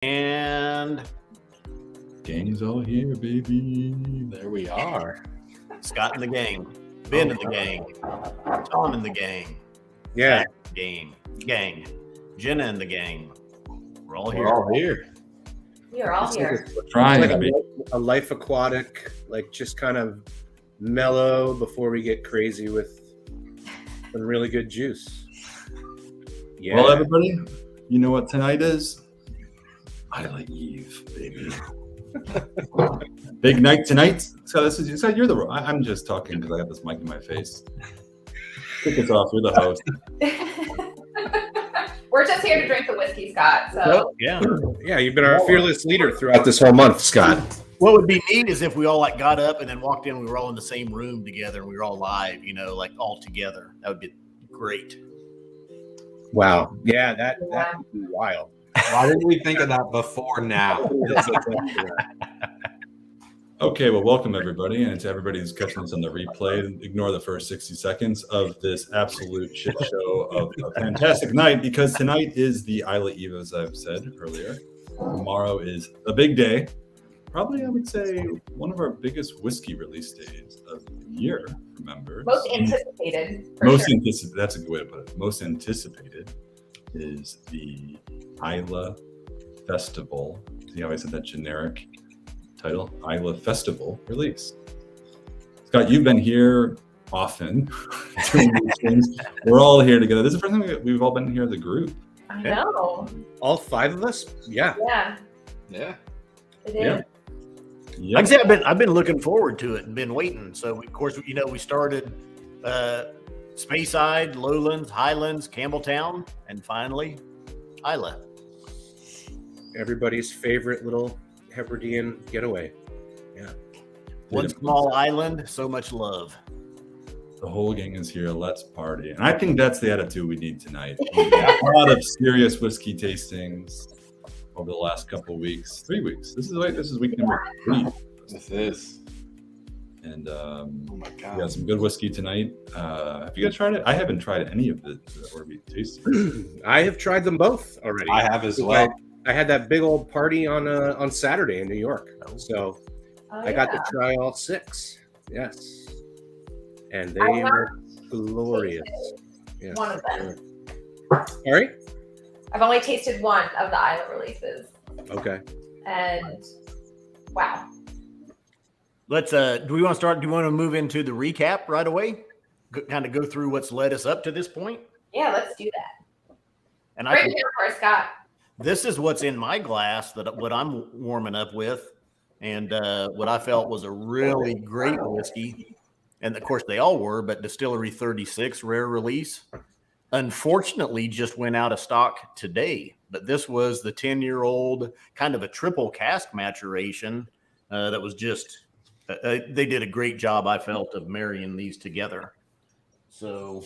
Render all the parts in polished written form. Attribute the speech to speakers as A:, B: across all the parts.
A: And
B: Gang's all here, baby.
C: There we are.
A: Scott in the gang, Ben in the gang, Tom in the gang,
D: Yeah.
A: Zach in the gang, Jenna in the gang. We're all here.
C: We're all here.
E: We are all here.
B: Trying
D: It's
B: to
D: like
B: be.
D: a life aquatic, like just kind of mellow before we get crazy with some really good juice. Yeah.
B: Well, everybody, you know what tonight is? Islay Eve, baby. Big night tonight. So this is you're the. I'm just talking because I got this mic in my face. Kick us off. You're the host.
E: We're just here to drink the whiskey, Scott. So
A: Well, yeah.
D: Yeah, you've been our fearless leader throughout this whole month, Scott.
A: What would be neat is if we all got up and then walked in. We were all in the same room together. And we were all live. All together. That would be great.
D: Wow. Yeah, that would be wild.
C: Why didn't we think of that before now?
B: Okay, well, welcome everybody, and to everybody who's catching us on the replay. Ignore the first 60 seconds of this absolute shit show of a fantastic night, because tonight is the Islay Eve, as I've said earlier. Tomorrow is a big day. Probably, I would say, one of our biggest whiskey release days of the year for members.
E: most anticipated.
B: That's a good way to put it. Most anticipated is the Islay Festival. See how I said that generic title? Islay Festival release. Scott, you've been here often doing these things. We're all here together. This is the first time we've all been here as a group.
E: I know.
D: All five of us? Yeah.
E: Yeah,
C: Yeah.
E: it is.
B: Yeah.
A: Like I said, I've been looking forward to it and been waiting. So of course, we started Speyside, Lowlands, Highlands, Campbelltown, and finally Islay.
D: Everybody's favorite little Hebridean getaway. Yeah.
A: One small island, so much love.
B: The whole gang is here. Let's party. And I think that's the attitude we need tonight. We got a lot of serious whiskey tastings over the last couple of weeks. 3 weeks. This is week number 3.
C: This is.
B: And
C: Oh my
B: we
C: God.
B: got some good whiskey tonight. Have you guys tried it? I haven't tried any of it or we tasted.
D: I have tried them both already.
C: I have as well.
D: I had that big old party on Saturday in New York. So
E: Oh,
D: I got
E: yeah.
D: to try all 6. Yes. And they
E: I have
D: were glorious. Yes.
E: one of them.
D: All right.
E: I've only tasted one of the Islay releases,
D: Okay.
E: and wow.
A: Let's do we want to start? Do you want to move into the recap right away? Kind of go through what's led us up to this point.
E: Yeah, let's do that.
A: And
E: Right here for Scott.
A: this is what's in my glass what I'm warming up with, and what I felt was a really great whiskey. And of course they all were, but Distillery 36 rare release, unfortunately, just went out of stock today. But this was the 10-year-old kind of a triple cask maturation that was just. They did a great job, I felt, of marrying these together. So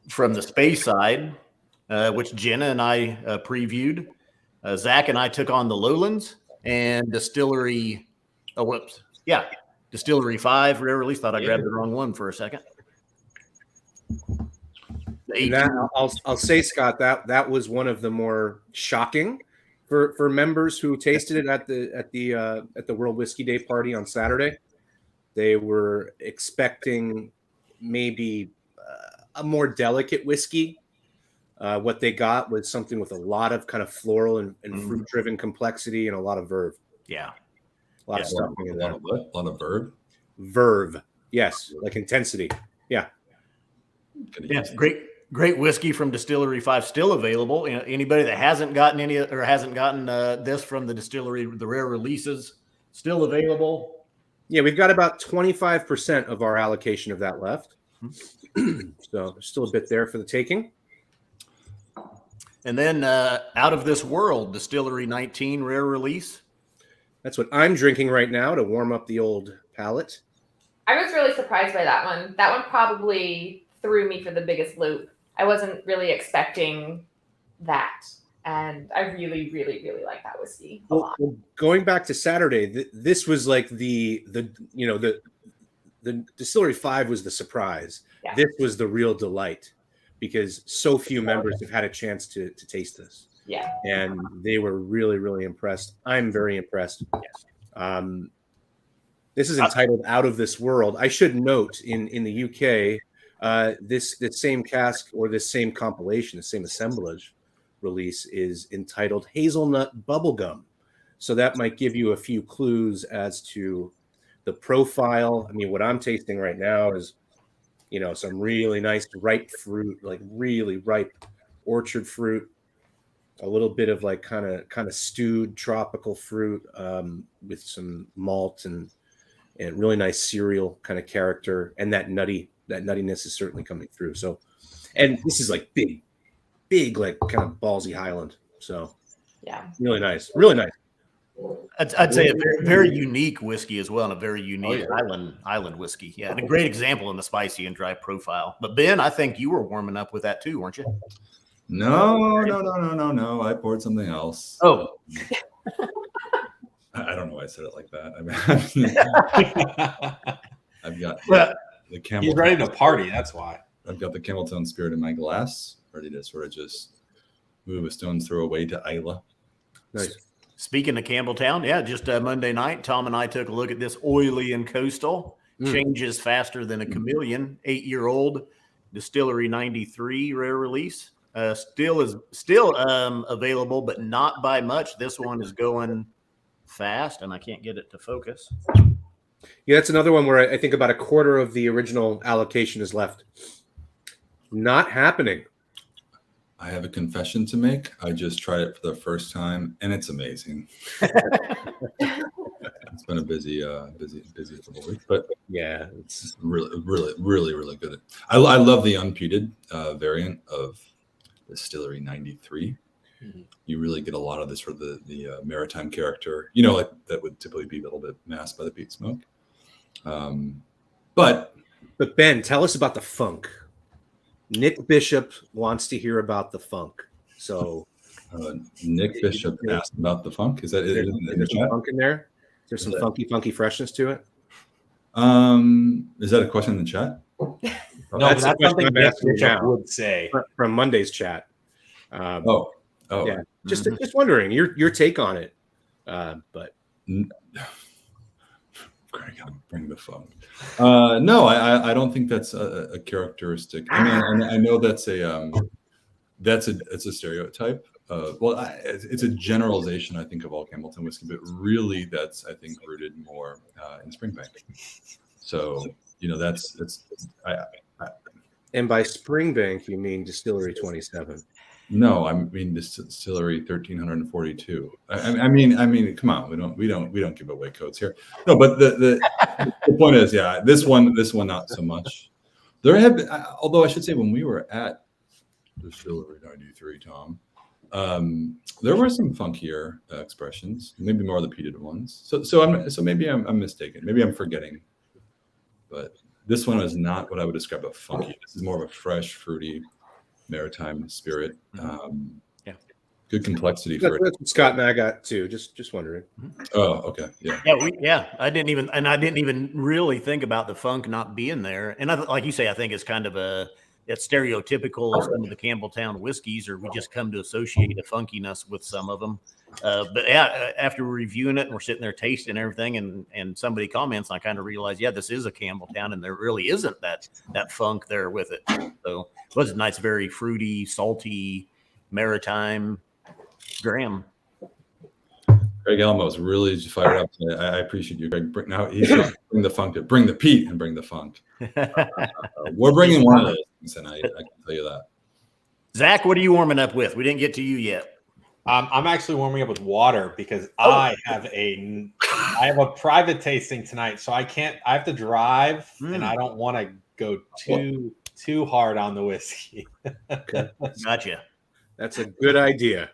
A: from the Speyside, which Jenna and I previewed, Zach and I took on the Lowlands, and Distillery, Distillery 5 rare release. Thought I grabbed the wrong one for a second.
D: And that, I'll say, Scott, that was one of the more shocking for members who tasted it at the World Whiskey Day party on Saturday. They were expecting maybe a more delicate whiskey. What they got was something with a lot of kind of floral and fruit-driven complexity and a lot of verve.
A: Yeah.
D: A lot of stuffing in there.
B: A lot of verb.
D: Verve. Yes, like intensity. Yeah.
A: Yeah, great whiskey from Distillery 5 still available. Anybody that hasn't gotten any or hasn't gotten this from the Distillery, the rare releases, still available.
D: Yeah, we've got about 25% of our allocation of that left. So there's still a bit there for the taking.
A: And then Out of This World, Distillery 19 rare release.
D: That's what I'm drinking right now to warm up the old palate.
E: I was really surprised by that one. That one probably threw me for the biggest loop. I wasn't really expecting that. And I really, really, really like that whiskey a lot.
D: Well, going back to Saturday, this was like the Distillery 5 was the surprise.
E: Yeah.
D: This was the real delight because so few members have had a chance to taste this.
E: Yeah.
D: and they were really, really impressed. I'm very impressed. This is entitled "Out of This World." I should note in the UK, this same cask or this same compilation, the same assemblage release is entitled Hazelnut Bubble Gum. So that might give you a few clues as to the profile. I mean, what I'm tasting right now is, some really nice ripe fruit, like really ripe orchard fruit, a little bit of like kind of stewed tropical fruit with some malt and really nice cereal kind of character, and that nuttiness is certainly coming through. So, and this is like big like kind of ballsy Highland. So
E: Yeah.
D: really nice.
A: I'd say a very, very unique whiskey as well, and a very unique
C: yeah.
A: island whiskey. Yeah, and a great example in the spicy and dry profile. But Ben, I think you were warming up with that too, weren't you?
B: No. I poured something else.
A: Oh,
B: I don't know why I said it like that. I've got the Camel.
C: He's ready to party. That's why.
B: I've got the Campbelltown Spirit in my glass, ready to sort of just move a stone's throw away to Islay.
D: Nice.
A: Speaking of Campbelltown, yeah, just Monday night, Tom and I took a look at this oily and coastal. Changes faster than a chameleon. 8-year-old Distillery 93 rare release. Still available, but not by much. This one is going fast, and I can't get it to focus.
D: Yeah, that's another one where I think about a quarter of the original allocation is left. Not happening.
B: I have a confession to make. I just tried it for the first time, and it's amazing. It's been a busy couple of weeks, but
D: yeah,
B: it's really good. I love the unpeated variant of Distillery 93. Mm-hmm. You really get a lot of this for the maritime character, like that would typically be a little bit masked by the peat smoke. But
D: Ben, tell us about the funk. Nick Bishop wants to hear about the funk. So
B: Nick Bishop asked about the funk. Is that
D: in the chat? Funk in there? Is there some funky freshness to it?
B: Is that a question in the chat?
C: No, that's something Nick Bishop would say
D: from Monday's chat.
B: Yeah.
D: Just wondering your take on it. But
B: bring the funk. No, I don't think that's a characteristic. I mean, I know it's a stereotype. It's a generalization, I think, of all Campbelltown whiskey, but really that's, I think, rooted more in Springbank. So, that's
D: and by Springbank, you mean Distillery 27?
B: No, I mean Distillery 1342. I mean, come on, we don't give away codes here. No, but the point is, yeah, this one not so much. There have been, although I should say, when we were at Distillery 93, Tom, there were some funkier expressions, maybe more of the peated ones. So maybe I'm mistaken. Maybe I'm forgetting. But this one is not what I would describe as funky. This is more of a fresh, fruity, maritime spirit. Good complexity for it.
D: That's what Scott and I got too. Just wondering.
B: Oh, okay. Yeah.
A: I didn't even really think about the funk not being there. And like you say, I think it's kind of it's stereotypical of some of the Campbelltown whiskeys, or we just come to associate a funkiness with some of them. But yeah, after reviewing it and we're sitting there tasting everything, and somebody comments, I kind of realized, yeah, this is a Campbelltown, and there really isn't that funk there with it. So it was a nice, very fruity, salty, maritime Graham.
B: Greg Elmo's really fired up today. I appreciate you, Greg. Now he's going to bring the funk, bring the peat, and bring the funk. We're bringing one of those things tonight. I can tell you that.
A: Zach, what are you warming up with? We didn't get to you yet.
C: I'm actually warming up with water because I have a private tasting tonight, so I have to drive, and I don't want to go too hard on the whiskey.
D: Okay.
A: Gotcha.
D: That's a good idea.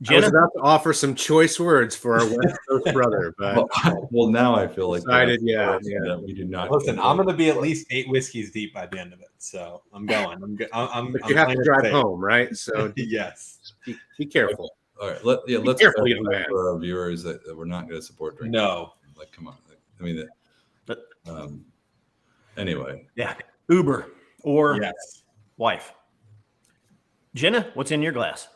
D: I was about to offer some choice words for our West Coast brother, but
B: well, now I feel like
D: decided,
B: that we do not.
C: Listen, I'm going to be at least 8 whiskeys deep by the end of it, so I'm going.
D: But you have to drive home, right? So
C: yes,
D: be careful.
B: All right, let's
D: careful,
B: for our viewers that we're not going to support drinking.
C: No,
B: like come on. Anyway,
A: yeah, Uber or wife. Jenna, what's in your glass?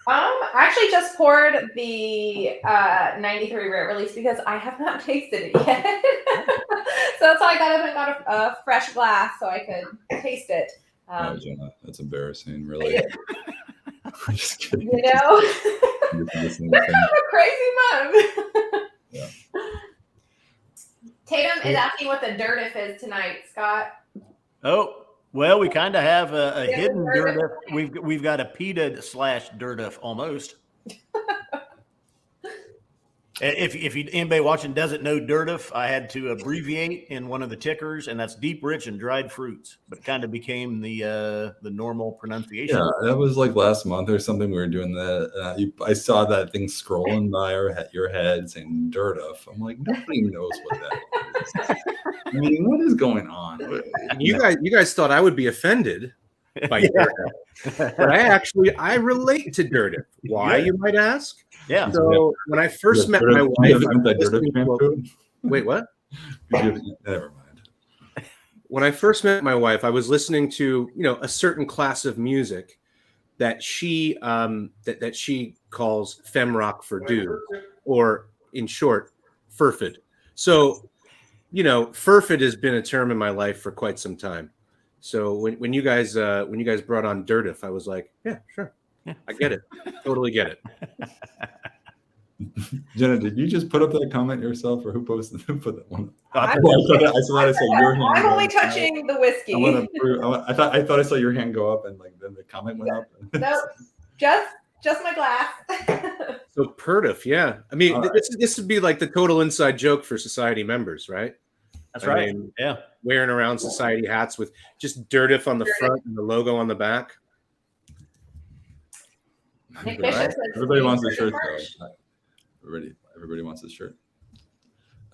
E: I actually just poured the 93 rare release because I have not tasted it yet. So that's why I got a fresh glass so I could taste it.
B: Oh, Jenna, that's embarrassing, really. I'm just kidding.
E: You know,
B: This
E: we're kind of a crazy month.
B: Yeah.
E: Tatum is asking what the dirtiff is tonight, Scott.
A: Oh, well, we kind of have a
E: Yeah,
A: hidden
E: dirtiff.
A: dirtiff. We've got a pita / dirtiff almost. If anybody watching doesn't know dirtiff, I had to abbreviate in one of the tickers, and that's deep, rich, and dried fruits. But it kind of became the normal pronunciation.
B: Yeah, that was like last month or something. We were doing that. I saw that thing scrolling by your head saying "dirtuff." I'm like, nobody knows what that is. I mean, what is going on?
D: You guys thought I would be offended by Dirtuff, but I relate to Dirtuff. Why, you might ask?
A: Yeah.
D: So when I first met my wife, I was listening to wait, what?
B: Never mind.
D: When I first met my wife, I was listening to a certain class of music that she that she calls femme rock for dude, or in short, furfid. So furfid has been a term in my life for quite some time. So when you guys brought on Dirtiff, I was like, yeah, sure, I get it, totally get it.
B: Jenna, did you just put up that comment yourself, or who put that one?
E: I'm
B: I saw your hand.
E: I'm
B: go
E: only
B: up.
E: touching the whiskey.
B: I thought I saw your hand go up, and then the comment went up.
E: Nope, just my glass.
D: So Purdiff, yeah. I mean,
B: Right.
D: this would be like the total inside joke for society members, right?
A: That's
D: I
A: right.
D: mean,
A: Yeah.
D: Wearing around society hats with just Dirtiff on the front and the logo on the back.
E: Nick Bishop says,
B: Everybody wants the shirt,
E: merch.
B: though. Everybody wants the shirt.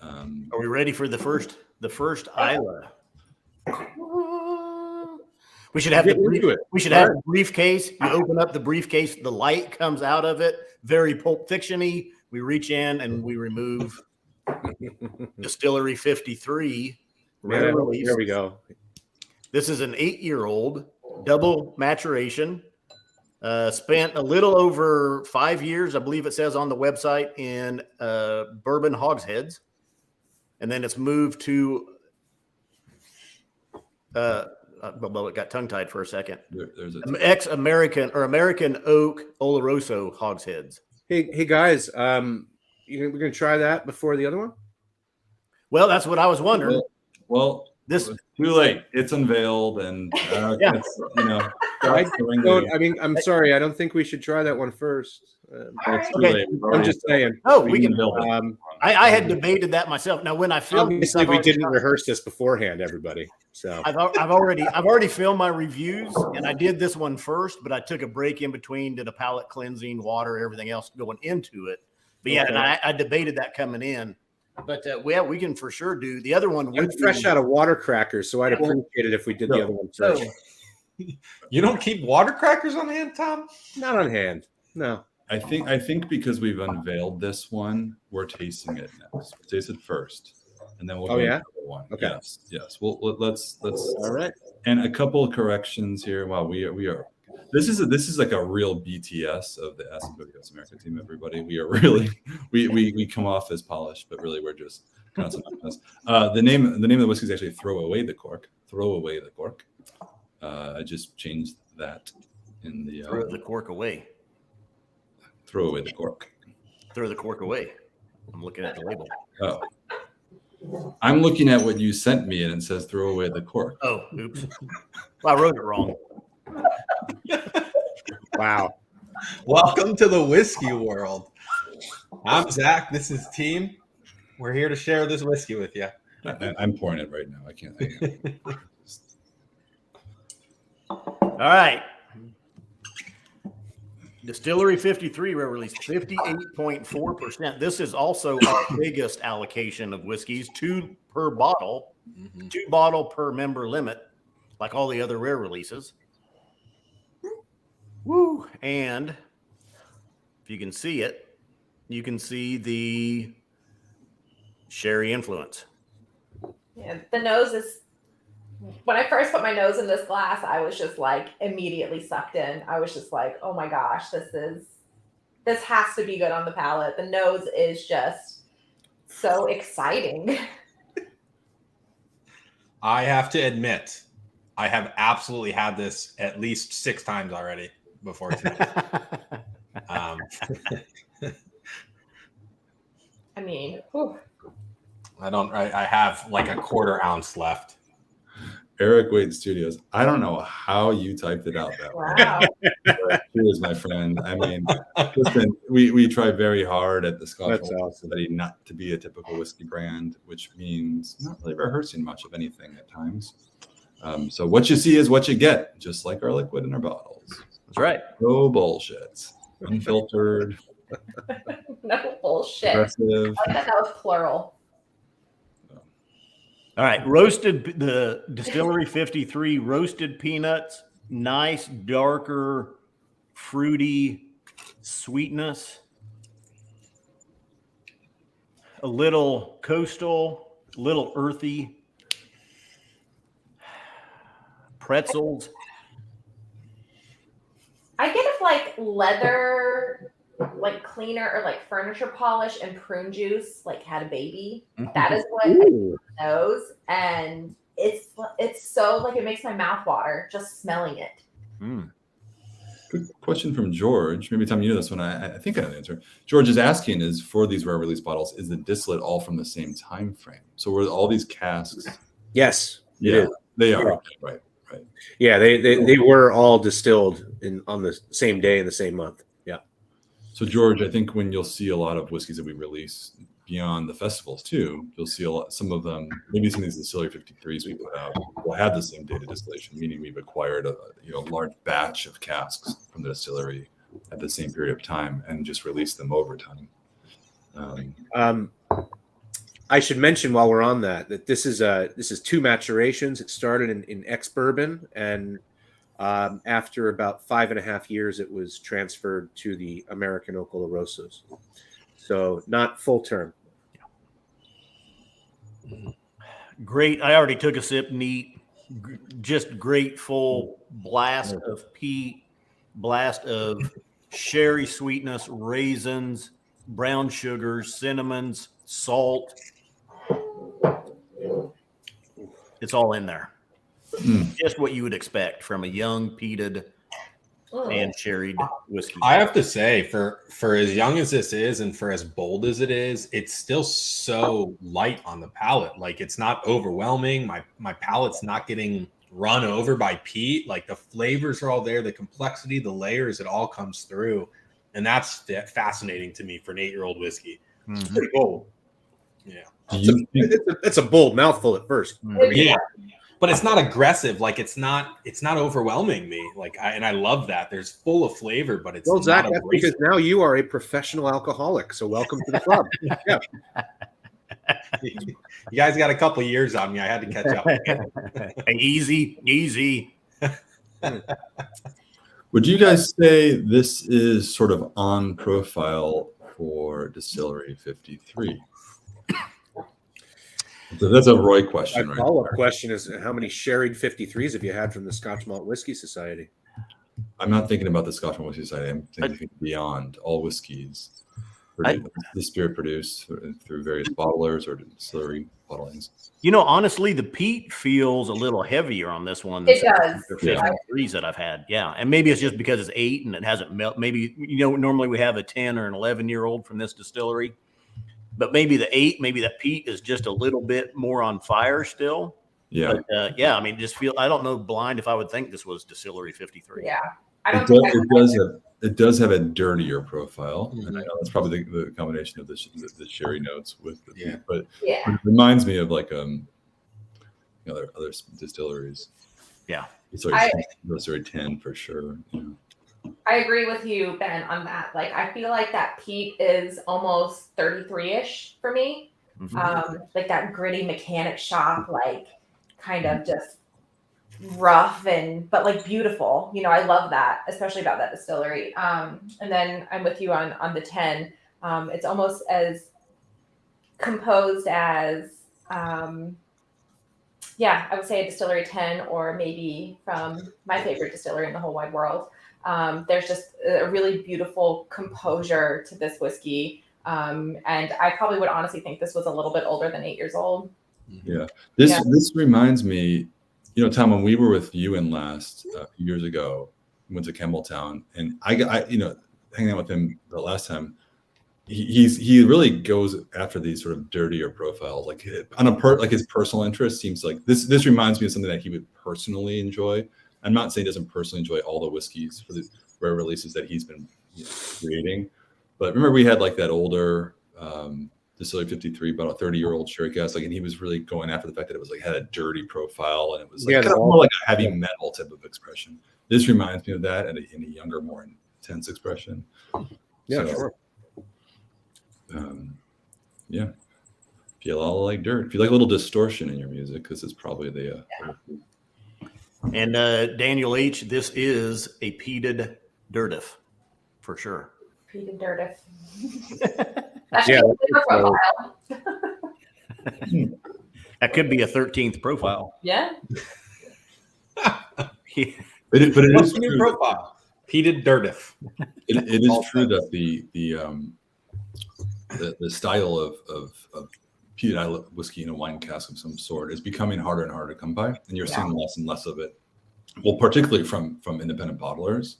A: Are we ready for the first Isla? We should have
D: Get into it.
A: we should have the briefcase. You open up the briefcase, the light comes out of it, very Pulp Fiction-y. We reach in and we remove Distillery 53.
D: There we go.
A: This is an 8-year-old double maturation. Spent a little over 5 years, I believe it says on the website, in bourbon hogsheads, and then it's moved to. Well, it got tongue-tied for a second.
B: There's
A: Ex-American or American oak Oloroso hogsheads.
D: Hey guys, we're gonna try that before the other one.
A: Well, that's what I was wondering.
B: Well,
A: This
B: too late. It's unveiled, and
A: Yeah.
B: it's,
D: I'm sorry. I don't think we should try that one first.
B: it's too
A: Okay.
B: late.
D: I'm just saying.
A: we can.
B: build it.
A: I had debated that myself. Now, when I filmed,
D: Obviously, we didn't rehearse this beforehand, everybody. So
A: I've already filmed my reviews, and I did this one first, but I took a break in between, did a palate cleansing, water, everything else going into it. But yeah,
D: Okay.
A: and I debated that coming in. But we can for sure do the other one.
D: I'm fresh out of water crackers, so I'd appreciate it if we did the other one first.
C: You don't keep water crackers on hand, Tom?
D: Not on hand. No.
B: I think because we've unveiled this one, we're tasting it next. We'll taste it first, and then we'll go
D: Oh,
B: to
D: yeah?
B: the other one.
D: Okay.
B: Yes. Well, let's.
D: All right.
B: And a couple of corrections here. Wow, we are. This is like a real BTS of the SMWS America team. Everybody, we are really we come off as polished, but really we're just kind of sometimes. The name of the whiskey is actually "Throw Away the Cork." Throw away the cork. I just changed that in the
A: throw the cork away.
B: throw away the cork.
A: Throw the cork away. I'm looking at the label.
B: Oh, I'm looking at what you sent me, and it says "throw away the cork."
A: Oh, oops! Well, I wrote it wrong.
D: Wow.
C: Welcome to the whiskey world. I'm Zach. This is Team. We're here to share this whiskey with you.
B: I'm pouring it right now. I can't.
A: All right. Distillery 53 rare release, 58.4%. This is also our biggest allocation of whiskeys, 2 per bottle, 2 bottle per member limit, like all the other rare releases. Woo! And if you can see it, you can see the sherry influence.
E: Yeah, the nose is when I first put my nose in this glass, I was just like immediately sucked in. I was just like, oh my gosh, this has to be good on the palate. The nose is just so exciting.
C: I have to admit, I have absolutely had this at least 6 times already before tonight.
E: I mean, whew.
C: I have like a 1/4 ounce left.
B: Eric Wade Studios. I don't know how you typed it out that way.
E: Wow.
B: Cheers, my friend. I mean, listen, we try very hard at the Scotch
D: That's
B: Malt
D: awesome.
B: Study not to be a typical whiskey brand, which means not really rehearsing much of anything at times. So what you see is what you get, just like our liquid in our bottles.
A: That's right.
B: No bullshit. Unfiltered,
E: No bullshit.
B: aggressive.
E: I thought that was plural.
A: All right, the Distillery 53 roasted peanuts, nice darker fruity sweetness, a little coastal, a little earthy, pretzels.
E: I get if like leather, like cleaner or like furniture polish and prune juice like had a baby. That is what
D: Ooh.
E: I knows, and it's so like it makes my mouth water just smelling it.
A: Mm.
B: Good question from George. Maybe Tom, you know this one. I think I know the answer. George is asking: is for these rare release bottles, is the distillate all from the same time frame? So were all these casks?
D: Yes. it
B: Yeah,
D: is.
B: they are. Right.
D: Yeah, they were all distilled on the same day in the same month. Yeah.
B: So George, I think when you'll see a lot of whiskeys that we release beyond the festivals too, you'll see some of them, maybe some of these Distillery 53s we put out will have the same date of distillation, meaning we've acquired a large batch of casks from the distillery at the same period of time and just released them over time.
D: I should mention while we're on that this is 2 maturations. It started in ex-bourbon, and after about 5.5 years, it was transferred to the American Oak Olorosos. So not full term.
A: Great. I already took a sip. Neat. Just great full blast of peat, blast of sherry sweetness, raisins, brown sugars, cinnamons, salt. It's all in there. Just what you would expect from a young peated and sherried whiskey.
C: I have to say, for as young as this is and for as bold as it is, it's still so light on the palate. Like it's not overwhelming. My palate's not getting run over by peat. Like the flavors are all there, the complexity, the layers, it all comes through. And that's fascinating to me for an 8-year-old whiskey.
D: It's pretty bold.
C: Yeah.
D: It's a bold mouthful at first.
C: Yeah. But it's not aggressive. Like it's not overwhelming me. Like I love that. There's full of flavor, but it's
D: Well, Zach,
C: not
D: that's because now you are a professional alcoholic. So welcome to the club. Yeah.
C: You guys got a couple years on me. I had to catch up.
A: Easy.
B: Would you guys say this is sort of on profile for Distillery 53? So that's a Roy question,
D: My
B: right?
D: follow-up question is: how many sherried 53s have you had from the Scotch Malt Whiskey Society?
B: I'm not thinking about the Scotch Malt Whiskey Society. I'm thinking beyond all whiskeys. The spirit produced through various bottlers or distillery bottlings.
A: Honestly, the peat feels a little heavier on this one than
E: It does.
A: the 53s that I've had. Yeah. And maybe it's just because it's 8 and it hasn't melted. Maybe, normally we have a 10 or an 11-year-old from this distillery. But maybe the 8, maybe that peat is just a little bit more on fire still.
B: Yeah.
A: But, I don't know blind if I would think this was Distillery 53.
E: Yeah. I don't think
B: It does have a dirtier profile. And I know that's probably the combination of the sherry notes with the peat. But it reminds me of like other distilleries.
A: Yeah.
B: Distillery 10 for sure. Yeah.
E: I agree with you, Ben, on that. Like, I feel like that peat is almost 33-ish for me.
A: Mm-hmm.
E: Like that gritty mechanic shop, like kind of just rough but like beautiful. I love that, especially about that distillery. And then I'm with you on the 10. It's almost as composed as yeah, I would say a Distillery 10, or maybe from my favorite distillery in the whole wide world. There's just a really beautiful composure to this whiskey. And I probably would honestly think this was a little bit older than 8 years old.
B: Yeah. This reminds me, Tom, when we were with you in last a few years ago, went to Campbelltown, and I hanging out with him the last time. He really goes after these sort of dirtier profiles, like like his personal interest seems like this reminds me of something that he would personally enjoy. I'm not saying he doesn't personally enjoy all the whiskeys for the rare releases that he's been creating, but remember we had like that older Distillery 53, about a 30-year-old sherry cask, and he was really going after the fact that it was like had a dirty profile and it was like kind of more like a heavy metal type of expression. This reminds me of that in a younger, more intense expression.
D: Yeah,
B: so,
D: sure.
B: Yeah, feel all like dirt. If you like a little distortion in your music, this is probably the.
A: And Daniel H., this is a peated Dirtiff for sure.
E: Peated Dirtiff. That should
D: Yeah,
E: be a profile.
A: That could be a 13th profile.
E: Yeah.
B: But it
C: What's
B: is
C: the new
B: true.
C: profile? Peated Dirtiff.
B: It is true that the style of peated Islay whiskey in a wine cask of some sort is becoming harder and harder to come by, and you're seeing less and less of it. Well, particularly from independent bottlers.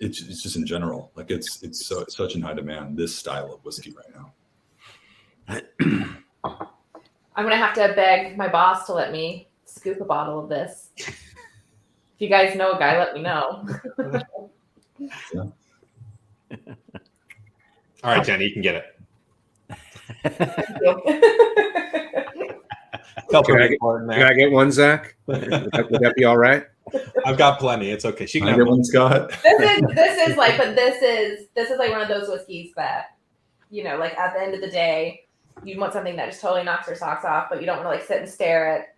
B: It's just in general, like it's such in high demand, this style of whiskey right now.
E: I'm gonna have to beg my boss to let me scoop a bottle of this. If you guys know a guy, let me know.
C: All right, Jenny, you can get it. Tell
D: Can
C: her
D: I
C: to pour it in
D: Can
C: there.
D: I get one, Zach? Would that be all right?
C: I've got plenty. It's okay. She
B: Can
C: can
B: I
C: have
B: get
C: one.
B: one, Scott?
E: this is like one of those whiskeys that, like at the end of the day, you want something that just totally knocks your socks off, but you don't want to like sit and stare at,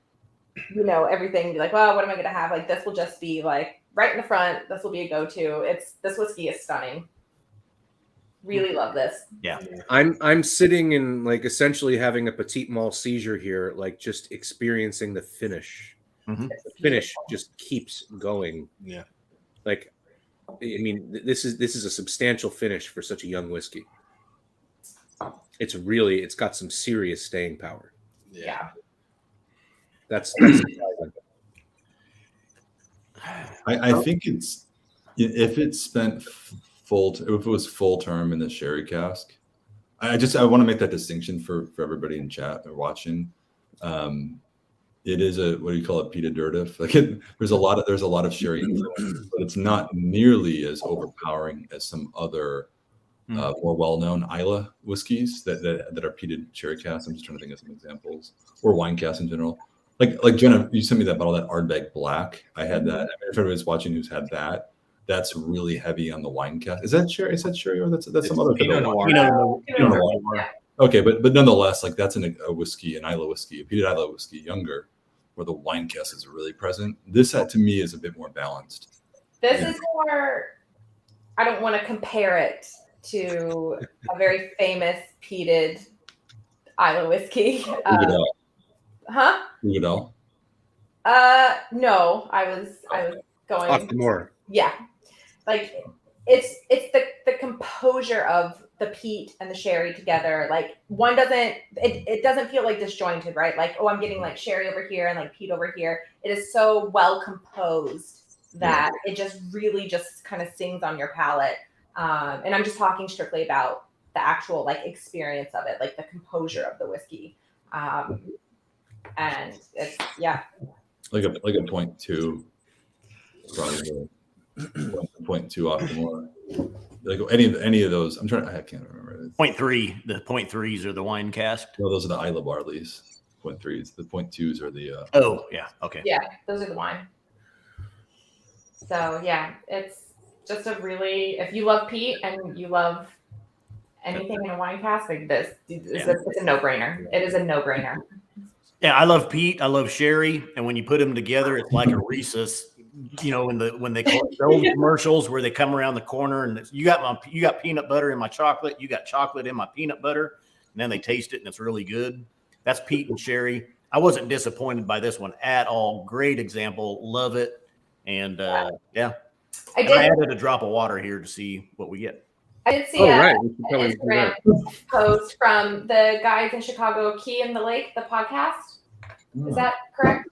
E: everything and be like, well, what am I going to have? Like, this will just be like right in the front. This will be a go-to. This whiskey is stunning. Really love this.
A: Yeah.
D: I'm sitting and like essentially having a petit mal seizure here, like just experiencing the finish.
A: Mhm.
D: The finish just keeps going.
C: Yeah.
D: Like, I mean, this is a substantial finish for such a young whiskey. It's got some serious staying power.
E: Yeah.
D: That's
B: I think it's if it's spent if it was full term in the sherry cask. I want to make that distinction for everybody in chat or watching. It is a, what do you call it, peated Dirtiff? Like there's a lot of sherry influence, but it's not nearly as overpowering as some other more well-known Islay whiskeys that are peated sherry casks. I'm just trying to think of some examples, or wine casks in general. Like Jenna, you sent me that bottle, that Ardbeg Black. I had that. I mean, if everybody's watching who's had that, that's really heavy on the wine cask. Is that sherry? Is that sherry, or that's some other
C: Pinot
B: type of
C: Noir.
B: Pinot Noir. Okay, but nonetheless, like that's a whiskey, an Islay whiskey, a peated Islay whiskey, younger, where the wine cask is really present. This to me is a bit more balanced.
E: This is more, I don't want to compare it to a very famous peated Islay whiskey. Huh?
B: Ugadal.
E: No, I was going
D: off the more.
E: Yeah. Like it's the composure of the peat and the sherry together. Like one doesn't feel like disjointed, right? Like, oh, I'm getting like sherry over here and like peat over here. It is so well composed that it just really just kind of sings on your palate. And I'm just talking strictly about the actual like experience of it, like the composure of the whiskey. And it's
B: like a 0.2, probably 0.2 off the more. Like any of those, I can't remember.
A: 0.3. The 0.3s are the wine cask.
B: No, those are the Islay barleys. 0.3s. The 0.2s are the.
A: Oh yeah, okay.
E: Yeah, those are the wine. So yeah, it's just a really, if you love peat and you love anything in a wine cask like this, it's a no-brainer. It is a no-brainer.
A: Yeah, I love peat. I love sherry, and when you put them together, it's like a Reese's. When they call the old commercials where they come around the corner and you got peanut butter in my chocolate, you got chocolate in my peanut butter, and then they taste it and it's really good. That's peat and sherry. I wasn't disappointed by this one at all. Great example. Love it. And yeah.
E: I
A: And
E: did.
A: I added a drop of water here to see what we get.
E: I did see
D: Oh,
E: a,
D: right. We should
E: an
D: probably do
E: Instagram
D: that.
E: post from the guys in Chicago, Key in the Lake, the podcast. Is that correct?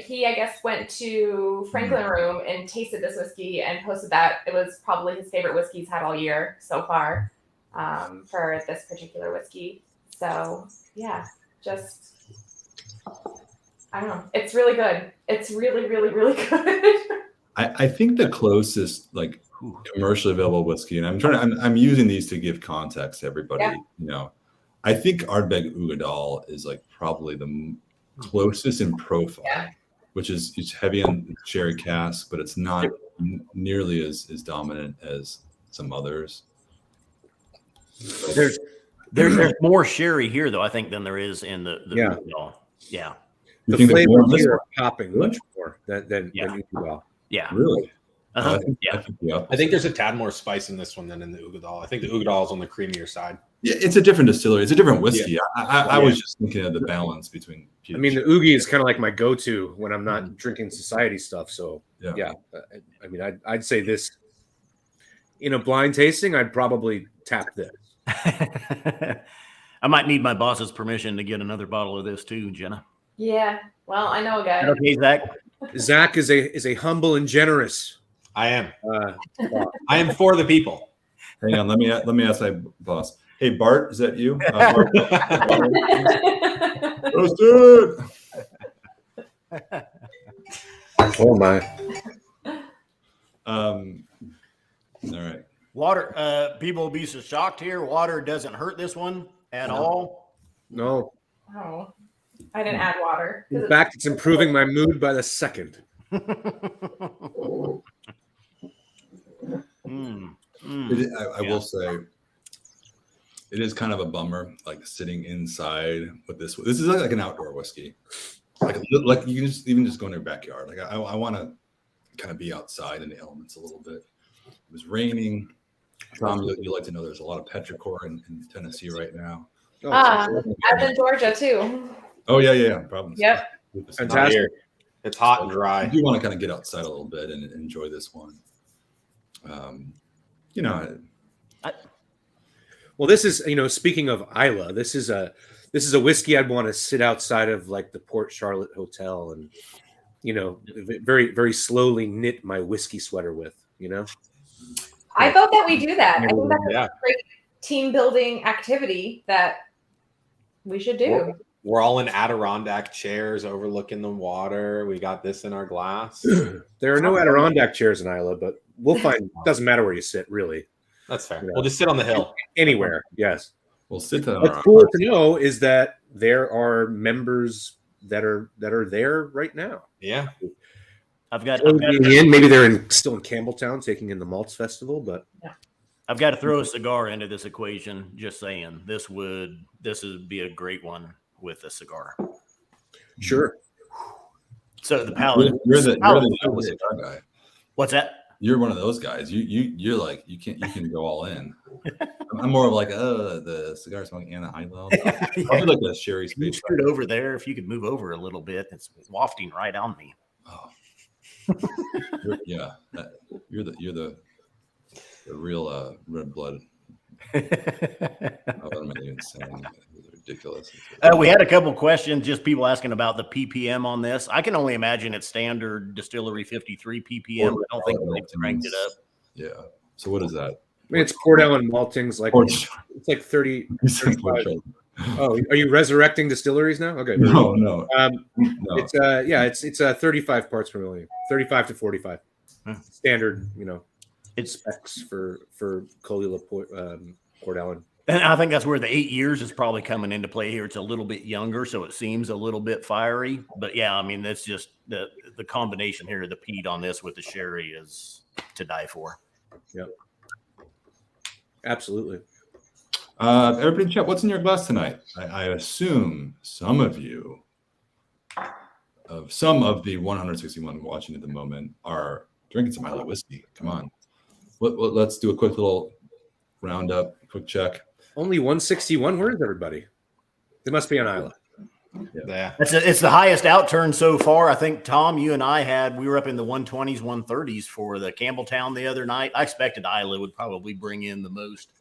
E: He, I guess, went to Franklin Room and tasted this whiskey and posted that it was probably his favorite whiskey he's had all year so far for this particular whiskey. So, yeah, just, I don't know. It's really good. It's really, really, really good.
B: I think the closest like commercially available whiskey, and I'm using these to give context to everybody.
E: Yeah.
B: You know, I think Ardbeg Uigeadail is like probably the closest in profile, which is it's heavy on sherry cask, but it's not nearly as dominant as some others.
A: There's more sherry here though, I think, than there is in the
D: Yeah.
A: Uigeadail. Yeah.
B: You
D: The
B: think there's more
D: flavors
B: in this
D: here
B: one?
D: are popping much more than Uigeadail.
A: Yeah.
B: Really?
A: Uh-huh.
C: I think there's a tad more spice in this one than in the Uigeadail. I think the Uigeadail is on the creamier side.
B: Yeah, it's a different distillery. It's a different whiskey. I was just thinking of the balance between.
D: I mean, the Oogie is kind of like my go-to when I'm not drinking society stuff. So yeah, I mean, I'd say this in a blind tasting, I'd probably tap this.
A: I might need my boss's permission to get another bottle of this too, Jenna.
E: Yeah. Well, I know a guy.
A: Okay, Zach.
D: Zach is a humble and generous.
C: I am.
D: Uh,
C: I am for the people.
B: Hang on, let me ask my boss. Hey, Bart, is that you? Bart. Roasted.
D: oh my!
B: All right.
A: Water. People will be so shocked here. Water doesn't hurt this one at all.
D: No,
E: Oh, I didn't add water.
D: in fact, it's improving my mood by the second.
B: I will say, it is kind of a bummer, like sitting inside with this. This is like an outdoor whiskey, like you can just even just go in your backyard. Like I want to kind of be outside in the elements a little bit. It was raining. Tom, you like to know there's a lot of petrichor in Tennessee right now.
D: Oh,
E: I'm in Georgia too.
B: Oh yeah. Problems.
E: Yep.
D: Fantastic.
C: It's hot and dry.
B: You want to kind of get outside a little bit and enjoy this one. You know,
D: Well, this is, speaking of Islay, this is a whiskey I'd want to sit outside of like the Port Charlotte Hotel and, very, very slowly knit my whiskey sweater with,
E: I vote that we do that. I think that's
C: Yeah.
E: a great team building activity that we should do.
C: We're all in Adirondack chairs overlooking the water. We got this in our glass.
D: There are no Adirondack chairs in Islay, but we'll find, doesn't matter where you sit, really.
C: That's fair.
D: Yeah.
C: We'll just sit on the hill.
D: Anywhere, yes.
B: we'll sit down.
D: What's cool to know is that there are members that are there right now.
C: Yeah.
A: I've got
D: Maybe they're still in Campbelltown taking in the Malts Festival, but
A: I've got to throw a cigar into this equation. Just saying, this would be a great one with a cigar.
D: sure.
A: So the palate.
B: You're the cigar guy.
A: What's that?
B: You're one of those guys. You're like you can go all in. I'm more of like the cigar smoking and the Islay. I'll do like a sherry
A: You
B: space.
A: screwed over there. If you could move over a little bit, it's wafting right on me.
B: Oh. You're the real red blood. What am I even saying? It's ridiculous.
A: We had a couple questions, just people asking about the ppm on this. I can only imagine it's standard Distillery 53 ppm. I don't think they've cranked it up.
B: Yeah. So what is that?
D: I mean, it's Port Ellen Maltings, like it's like 30, 35. Oh, are you resurrecting distilleries now? Okay.
B: No.
D: No. It's 35 parts per million, 35 to 45. Standard,
A: It's
D: specs for Colula Port Ellen.
A: And I think that's where the 8 years is probably coming into play here. It's a little bit younger, so it seems a little bit fiery. But yeah, I mean, that's just the combination here of the peat on this with the sherry is to die for.
D: Yep. Absolutely.
B: Everybody in chat, what's in your glass tonight? I assume some of the 161 watching at the moment are drinking some Islay whiskey. Come on. Let's do a quick little roundup, quick check.
D: Only 161. Where is everybody? They must be on Islay.
C: Yeah.
A: It's the highest outturn so far. I think, Tom, you and I we were up in the 120s, 130s for the Campbelltown the other night. I expected Islay would probably bring in the most.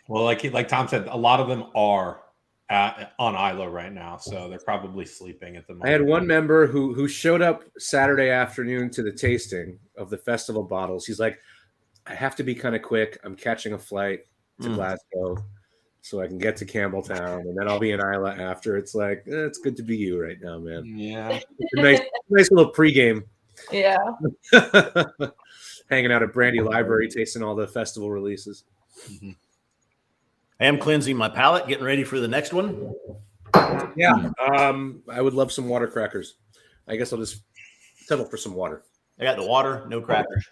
C: Well, like Tom said, a lot of them are on Islay right now, so they're probably sleeping at the moment.
D: I had one member who showed up Saturday afternoon to the tasting of the festival bottles. He's like, I have to be kind of quick. I'm catching a flight to Glasgow so I can get to Campbelltown, and then I'll be in Islay after. It's like, it's good to be you right now, man.
C: Yeah.
D: It's a nice little pregame.
E: Yeah.
D: Hanging out at Brandy Library, tasting all the festival releases.
C: Mm-hmm.
A: I am cleansing my palate, getting ready for the next one.
D: Yeah. I would love some water crackers. I guess I'll just settle for some water.
A: I got the water, no crackers.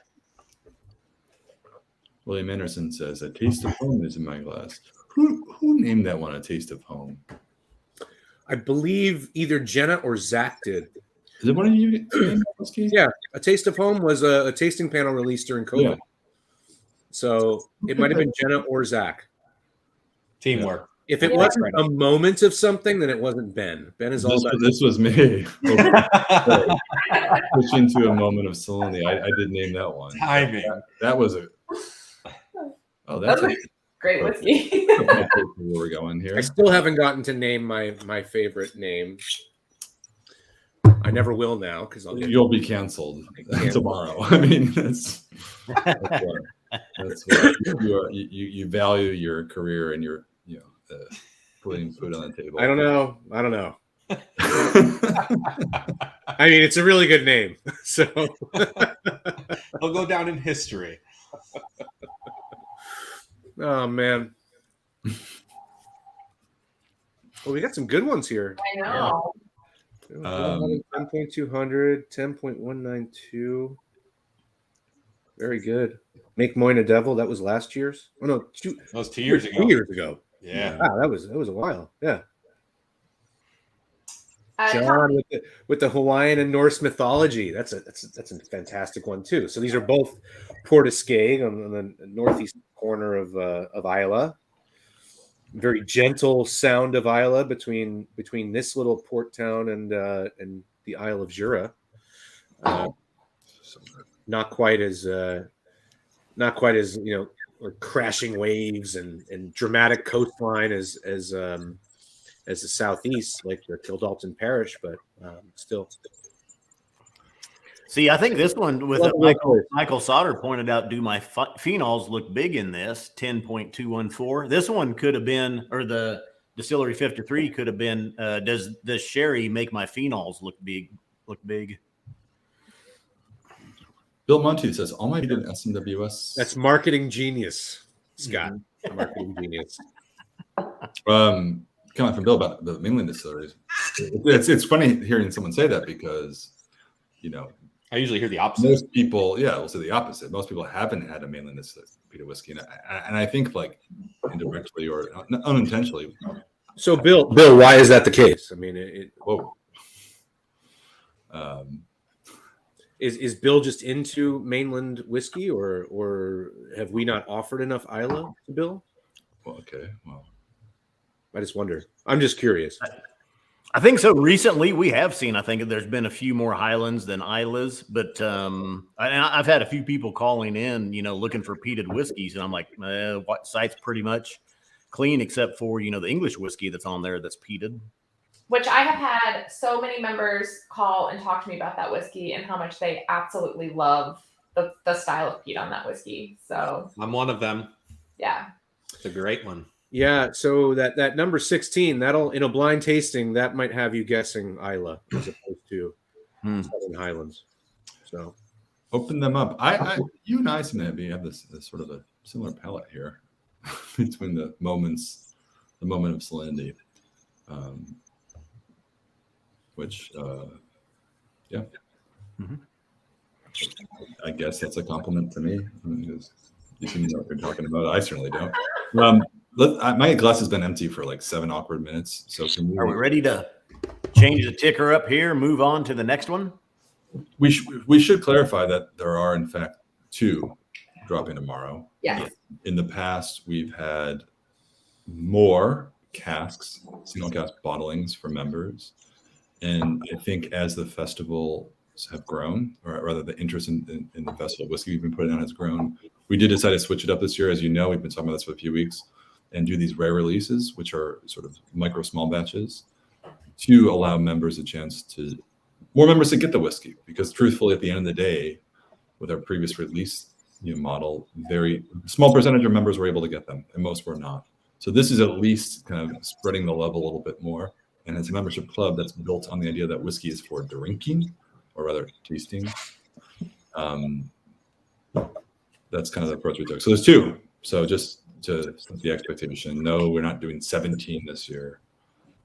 B: William Anderson says, "A taste of home is in my glass." Who named that one a taste of home?
D: I believe either Jenna or Zach did.
B: Is it one of you?
D: Yeah, A Taste of Home was a tasting panel released during COVID.
B: Yeah.
D: So it might have been Jenna or Zach.
C: Teamwork.
D: If it wasn't a moment of something, then it wasn't Ben. Ben is all about
B: This was me. Pushing to a moment of salinity. I did name that one.
C: Timing.
B: That was a. Oh, that's a
E: Great whiskey.
B: where we're going here.
D: I still haven't gotten to name my favorite name. I never will now because
B: You'll be canceled tomorrow. I mean, that's what you value your career and your putting food on the table.
D: I don't know. I mean, it's a really good name. So
C: They'll go down in history.
D: oh man. Well, we got some good ones here.
E: I know.
D: 10.200, 10.192. Very good. Make Moyne a Devil. That was last year's. Oh no,
C: That was 2 years ago.
D: 2 years ago.
C: Yeah.
D: Wow, that was a while. Yeah.
E: Tom,
D: John with the Hawaiian and Norse mythology. That's a fantastic one too. So these are both Port Escaig on the northeast corner of Islay. Very gentle sound of Islay between this little port town and the Isle of Jura. Not quite as like crashing waves and dramatic coastline as the southeast, like the Kildalton Parish, but still.
A: See, I think this one with Michael Sauter pointed out, do my phenols look big in this 10.214? This one could have been, or the Distillery 53 could have been, does this sherry make my phenols look big?
B: Bill Monty says, all my did SMWS.
D: That's marketing genius, Scott. Marketing genius.
B: Coming from Bill about the mainland distilleries. It's funny hearing someone say that because,
C: I usually hear the opposite.
B: most people, we'll say the opposite. Most people haven't had a mainland distillery peated whiskey. And I think like indirectly or unintentionally.
D: So Bill, why is that the case? I mean,
B: Whoa.
D: Is Bill just into mainland whiskey, or have we not offered enough Islay to Bill?
B: Well, okay. Well,
D: I just wonder. I'm just curious.
A: I think so. Recently, we have seen, I think there's been a few more Highlands than Islas, but I've had a few people calling in, looking for peated whiskeys. And I'm like, what site's pretty much clean except for, the English whiskey that's on there that's peated.
E: which I have had so many members call and talk to me about that whiskey and how much they absolutely love the style of peat on that whiskey. So
C: I'm one of them.
E: yeah.
C: It's a great one.
D: Yeah, so that number 16, that'll in a blind tasting, that might have you guessing Islay as opposed to Southern Highlands. So
B: open them up. You and I seem to have this sort of a similar palette here between the moment of salinity, which I guess that's a compliment to me. I mean, you seem to know what you're talking about. I certainly don't. My glass has been empty for like 7 awkward minutes. So
A: Are we ready to change the ticker up here? Move on to the next one.
B: We should clarify that there are in fact 2 dropping tomorrow.
E: Yes.
B: In the past, we've had more casks, single cask bottlings for members. And I think as the festivals have grown, or rather the interest in the festival whiskey we've been putting on has grown, we did decide to switch it up this year. As you know, we've been talking about this for a few weeks, and do these rare releases, which are sort of micro small batches, to allow members a chance to, more members to get the whiskey. Because truthfully, at the end of the day, with our previous release model, very small percentage of members were able to get them, and most were not. So this is at least kind of spreading the level a little bit more. And it's a membership club that's built on the idea that whiskey is for drinking, or rather tasting. That's kind of the approach we took. So there's 2. So just to set the expectation, no, we're not doing 17 this year.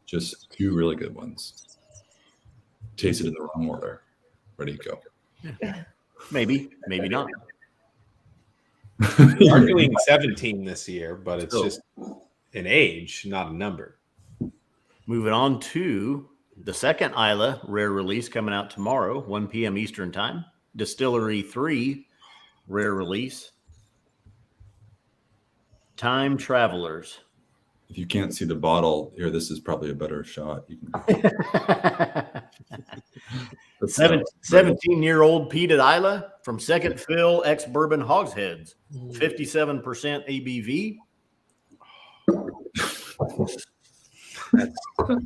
B: Just 2 really good ones. Tasted in the wrong order. Ready to go.
A: Maybe not.
C: We are doing 17 this year, but it's just an age, not a number.
A: Moving on to the second Islay rare release coming out tomorrow, 1 p.m. Eastern time. Distillery 3 rare release. Time Travelers.
B: If you can't see the bottle here, this is probably a better shot. You can
A: 17-year-old peated Islay from second fill ex-bourbon hogsheads, 57% ABV. A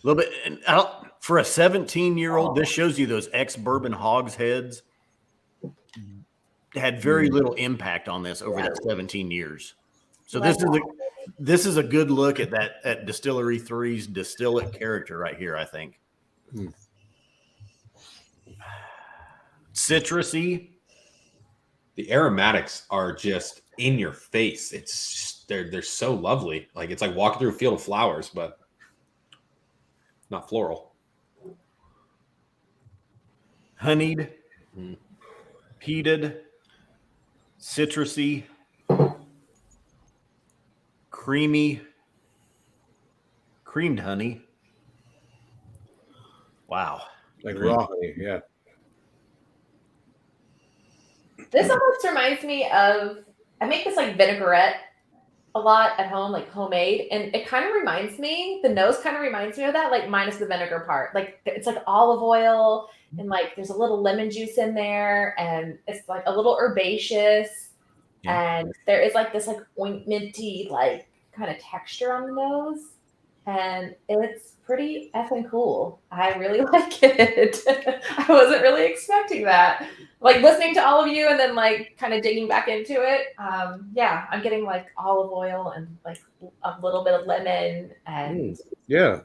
A: little bit for a 17-year-old. This shows you those ex-bourbon hogsheads had very little impact on this over that 17 years. So this is a good look at that at Distillery 3's distillate character right here, I think. Citrusy.
C: The aromatics are just in your face. It's just, they're so lovely. Like it's like walking through a field of flowers, but not floral.
A: Honeyed, peated, citrusy, creamy, creamed honey. Wow.
D: Like raw honey, yeah.
E: This almost reminds me of, I make this like vinaigrette a lot at home, like homemade. And it kind of reminds me, the nose kind of reminds me of that, like minus the vinegar part. Like it's like olive oil and like there's a little lemon juice in there and it's like a little herbaceous. Yeah. And there is like this like ointmenty like kind of texture on the nose. And it's pretty effing cool. I really like it. I wasn't really expecting that. Like listening to all of you and then like kind of digging back into it. Yeah, I'm getting like olive oil and like a little bit of lemon and
D: yeah.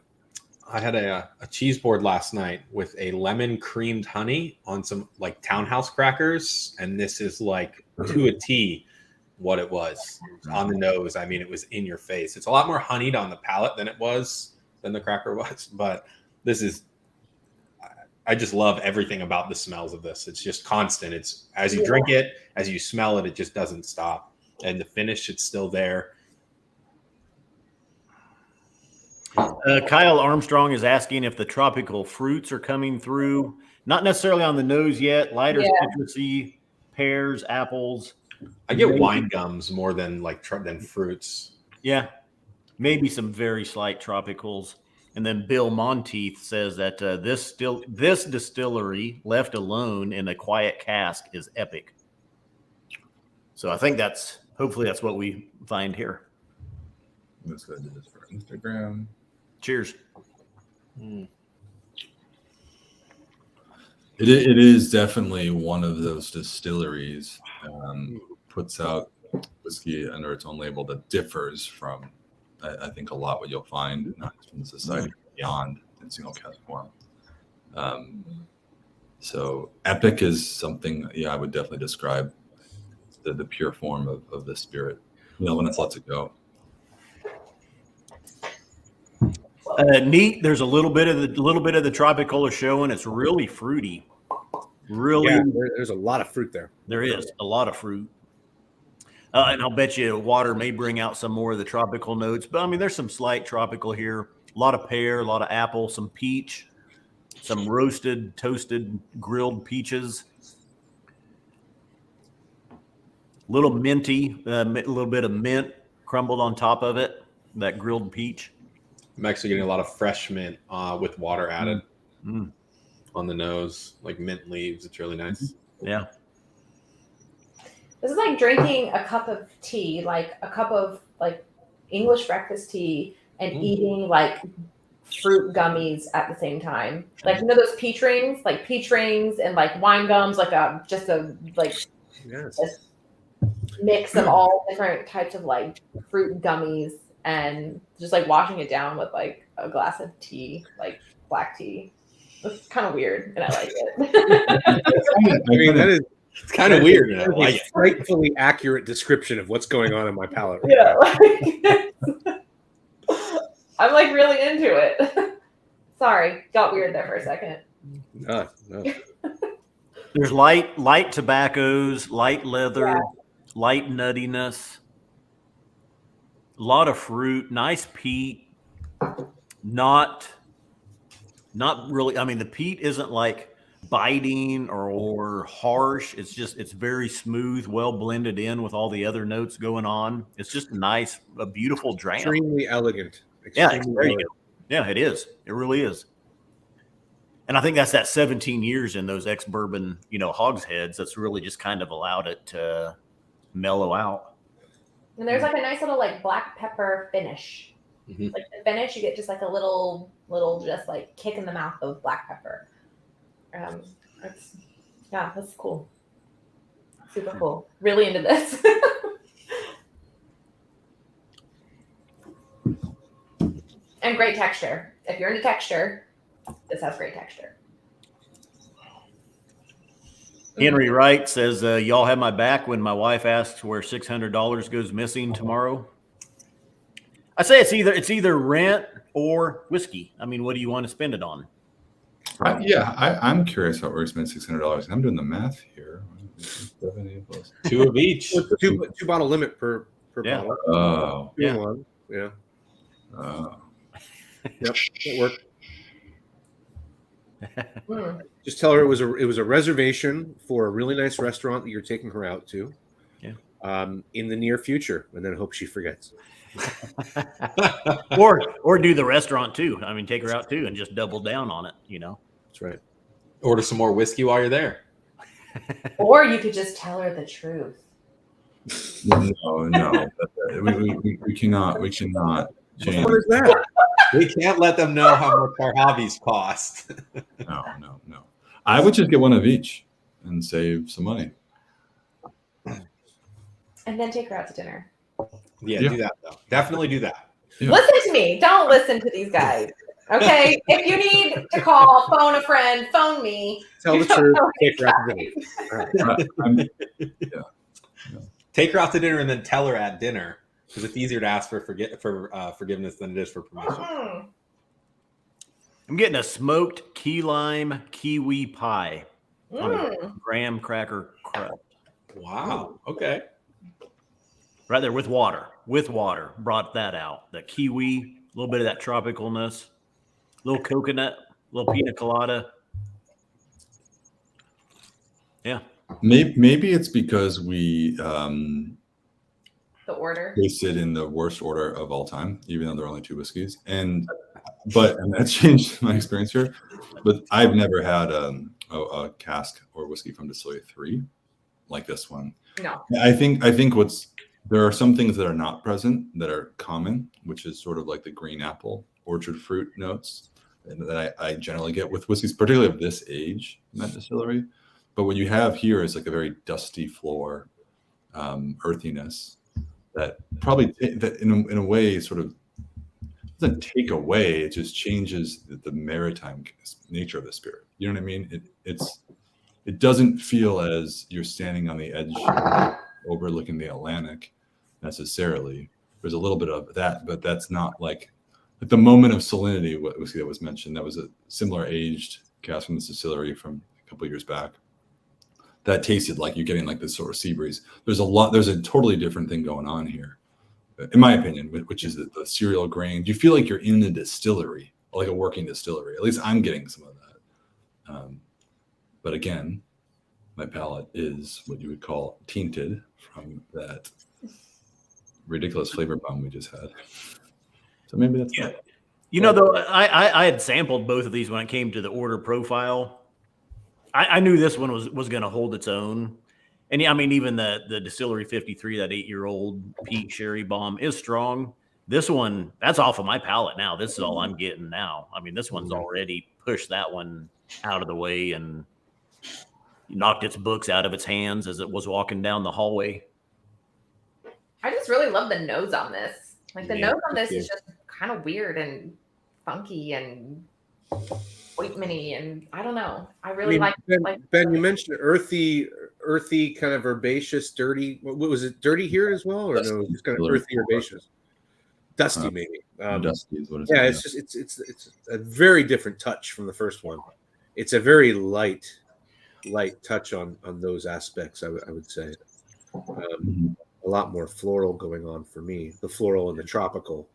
C: I had a cheese board last night with a lemon creamed honey on some like townhouse crackers, and this is like to a T what it was on the nose. I mean, it was in your face. It's a lot more honeyed on the palate than the cracker was, but this is, I just love everything about the smells of this. It's just constant. It's as you drink it, as you smell it, it just doesn't stop. And the finish, it's still there.
A: Kyle Armstrong is asking if the tropical fruits are coming through. Not necessarily on the nose yet. Lighter citrusy, pears, apples.
C: I get wine gums more than than fruits.
A: Yeah, maybe some very slight tropicals. And then Bill Monteith says that this distillery left alone in a quiet cask is epic. So I think hopefully that's what we find here.
B: Let's go do this for Instagram.
A: Cheers.
B: It is definitely one of those distilleries puts out whiskey under its own label that differs from, I think, a lot what you'll find not from the Society Beyond in single cask form. So epic is something, I would definitely describe the pure form of the spirit. When it's let to go.
A: Neat. There's a little bit of the tropicola showing. It's really fruity. Really,
D: there's a lot of fruit there.
A: There is a lot of fruit. And I'll bet you water may bring out some more of the tropical notes. But, I mean, there's some slight tropical here. A lot of pear, a lot of apple, some peach, some roasted, toasted, grilled peaches. A little minty, a little bit of mint crumbled on top of it, that grilled peach.
C: I'm actually getting a lot of fresh mint with water added
A: Mm.
C: on the nose, like mint leaves. It's really nice.
A: Yeah.
E: This is like drinking a cup of tea, like a cup of like English breakfast tea, and eating like fruit gummies at the same time. Like, you know those peach rings? Like peach rings and like wine gums, like just a
D: Yes.
E: mix of all different types of like fruit gummies, and just like washing it down with like a glass of tea, like black tea. It's kind of weird, and I like it.
D: I mean, that is
C: It's kind of weird. And I
D: a
C: like it.
D: frightfully accurate description of what's going on in my palate. Right
E: Yeah,
D: now.
E: like, I'm like really into it. Sorry, got weird there for a second.
D: No.
A: There's light tobaccos, light leather,
E: Yeah.
A: light nuttiness, a lot of fruit, nice peat. Not really. I mean, the peat isn't like biting or harsh. It's very smooth, well blended in with all the other notes going on. It's just a beautiful dram.
D: Extremely elegant.
A: Yeah,
D: Extremely
A: there you
D: elegant.
A: go. Yeah, it is. It really is. And I think that's that 17 years in those ex-bourbon, hogsheads that's really just kind of allowed it to mellow out.
E: And there's like a nice little like black pepper finish.
C: Mhm.
E: Like the finish, you get just like a little just like kick in the mouth of black pepper. That's cool. Super cool. Really into this. And great texture. If you're into texture, this has great texture.
A: Henry Wright says, y'all have my back when my wife asks where $600 goes missing tomorrow. I say it's either rent or whiskey. I mean, what do you want to spend it on?
B: I'm curious how we're spending $600. I'm doing the math here. 70 plus.
C: 2 of each.
D: Two bottle limit per
A: Yeah.
D: bottle.
B: Oh.
A: Yeah.
D: 2 in 1. Yeah.
B: Oh.
D: Yep. That worked.
E: Mm.
D: Just tell her it was a reservation for a really nice restaurant that you're taking her out to.
A: Yeah.
D: In the near future, and then hope she forgets.
A: or do the restaurant too. I mean, take her out too and just double down on it,
D: That's right.
C: Order some more whiskey while you're there.
E: Or you could just tell her the truth.
B: No. We cannot change.
D: What is that?
C: We can't let them know how much our hobbies cost.
B: No. I would just get one of each and save some money.
E: And then take her out to dinner.
C: Yeah,
B: Yeah.
C: do that though. Definitely do that.
B: Yeah.
E: Listen to me. Don't listen to these guys. Okay? If you need to call, phone a friend, phone me.
D: Tell the truth. Take her out to dinner. All right.
C: Take her out to dinner and then tell her at dinner, because it's easier to ask for forgiveness than it is for permission.
E: Mhm.
A: I'm getting a smoked key lime kiwi pie on a
E: Mm.
A: graham cracker crust.
C: Wow. Okay.
A: Right there with water. Brought that out. The kiwi, a little bit of that tropicalness, a little coconut, a little pina colada. Yeah.
B: Maybe it's because we
E: The order.
B: tasted in the worst order of all time, even though there are only 2 whiskeys. And that's changed my experience here. But I've never had a cask or whiskey from Distillery 3 like this one.
E: No.
B: I think there are some things that are not present that are common, which is sort of like the green apple, orchard fruit notes that I generally get with whiskeys, particularly of this age in that distillery. But what you have here is like a very dusty floor, earthiness that probably that in a way sort of doesn't take away. It just changes the maritime nature of the spirit. You know what I mean? It doesn't feel as you're standing on the edge overlooking the Atlantic necessarily. There's a little bit of that, but that's not like the moment of salinity whiskey that was mentioned. That was a similar aged cask from this distillery from a couple of years back. That tasted like you're getting like this sort of sea breeze. There's a totally different thing going on here, in my opinion, which is the cereal grain. You feel like you're in a distillery, like a working distillery. At least I'm getting some of that. But again, my palate is what you would call tainted from that ridiculous flavor bomb we just had. So maybe that's
A: Yeah. You know, though, I had sampled both of these when it came to the order profile. I knew this one was going to hold its own. And yeah, I mean, even the Distillery 53, that 8-year-old peat sherry bomb is strong. This one, that's off of my palate now. This is all I'm getting now. I mean, this one's already pushed that one out of the way and knocked its books out of its hands as it was walking down the hallway.
E: I just really love the nose on this. Like the
A: Yeah,
E: nose on this is just kind of weird and funky and ointmenty, and I don't know. I really like
D: Ben, you mentioned earthy, kind of herbaceous, dirty. What was it? Dirty here as well, or no? It's kind of earthy, herbaceous, dusty maybe.
B: dusty is what it's.
D: Yeah, it's just it's a very different touch from the first one. It's a very light touch on those aspects. I would say a lot more floral going on for me. The floral and the tropical,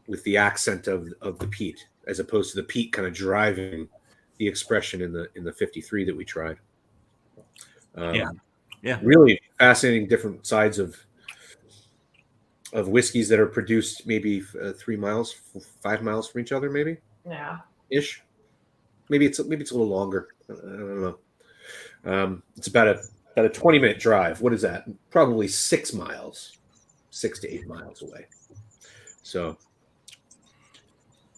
D: with the accent of the peat, as opposed to the peat kind of driving the expression in the 53 that we tried.
A: Yeah,
D: really fascinating different sides of whiskeys that are produced maybe 3 miles, 5 miles from each other, maybe.
E: Yeah.
D: Ish. Maybe it's a little longer. I don't know. It's about a 20-minute drive. What is that? Probably 6 miles, 6 to 8 miles away. So.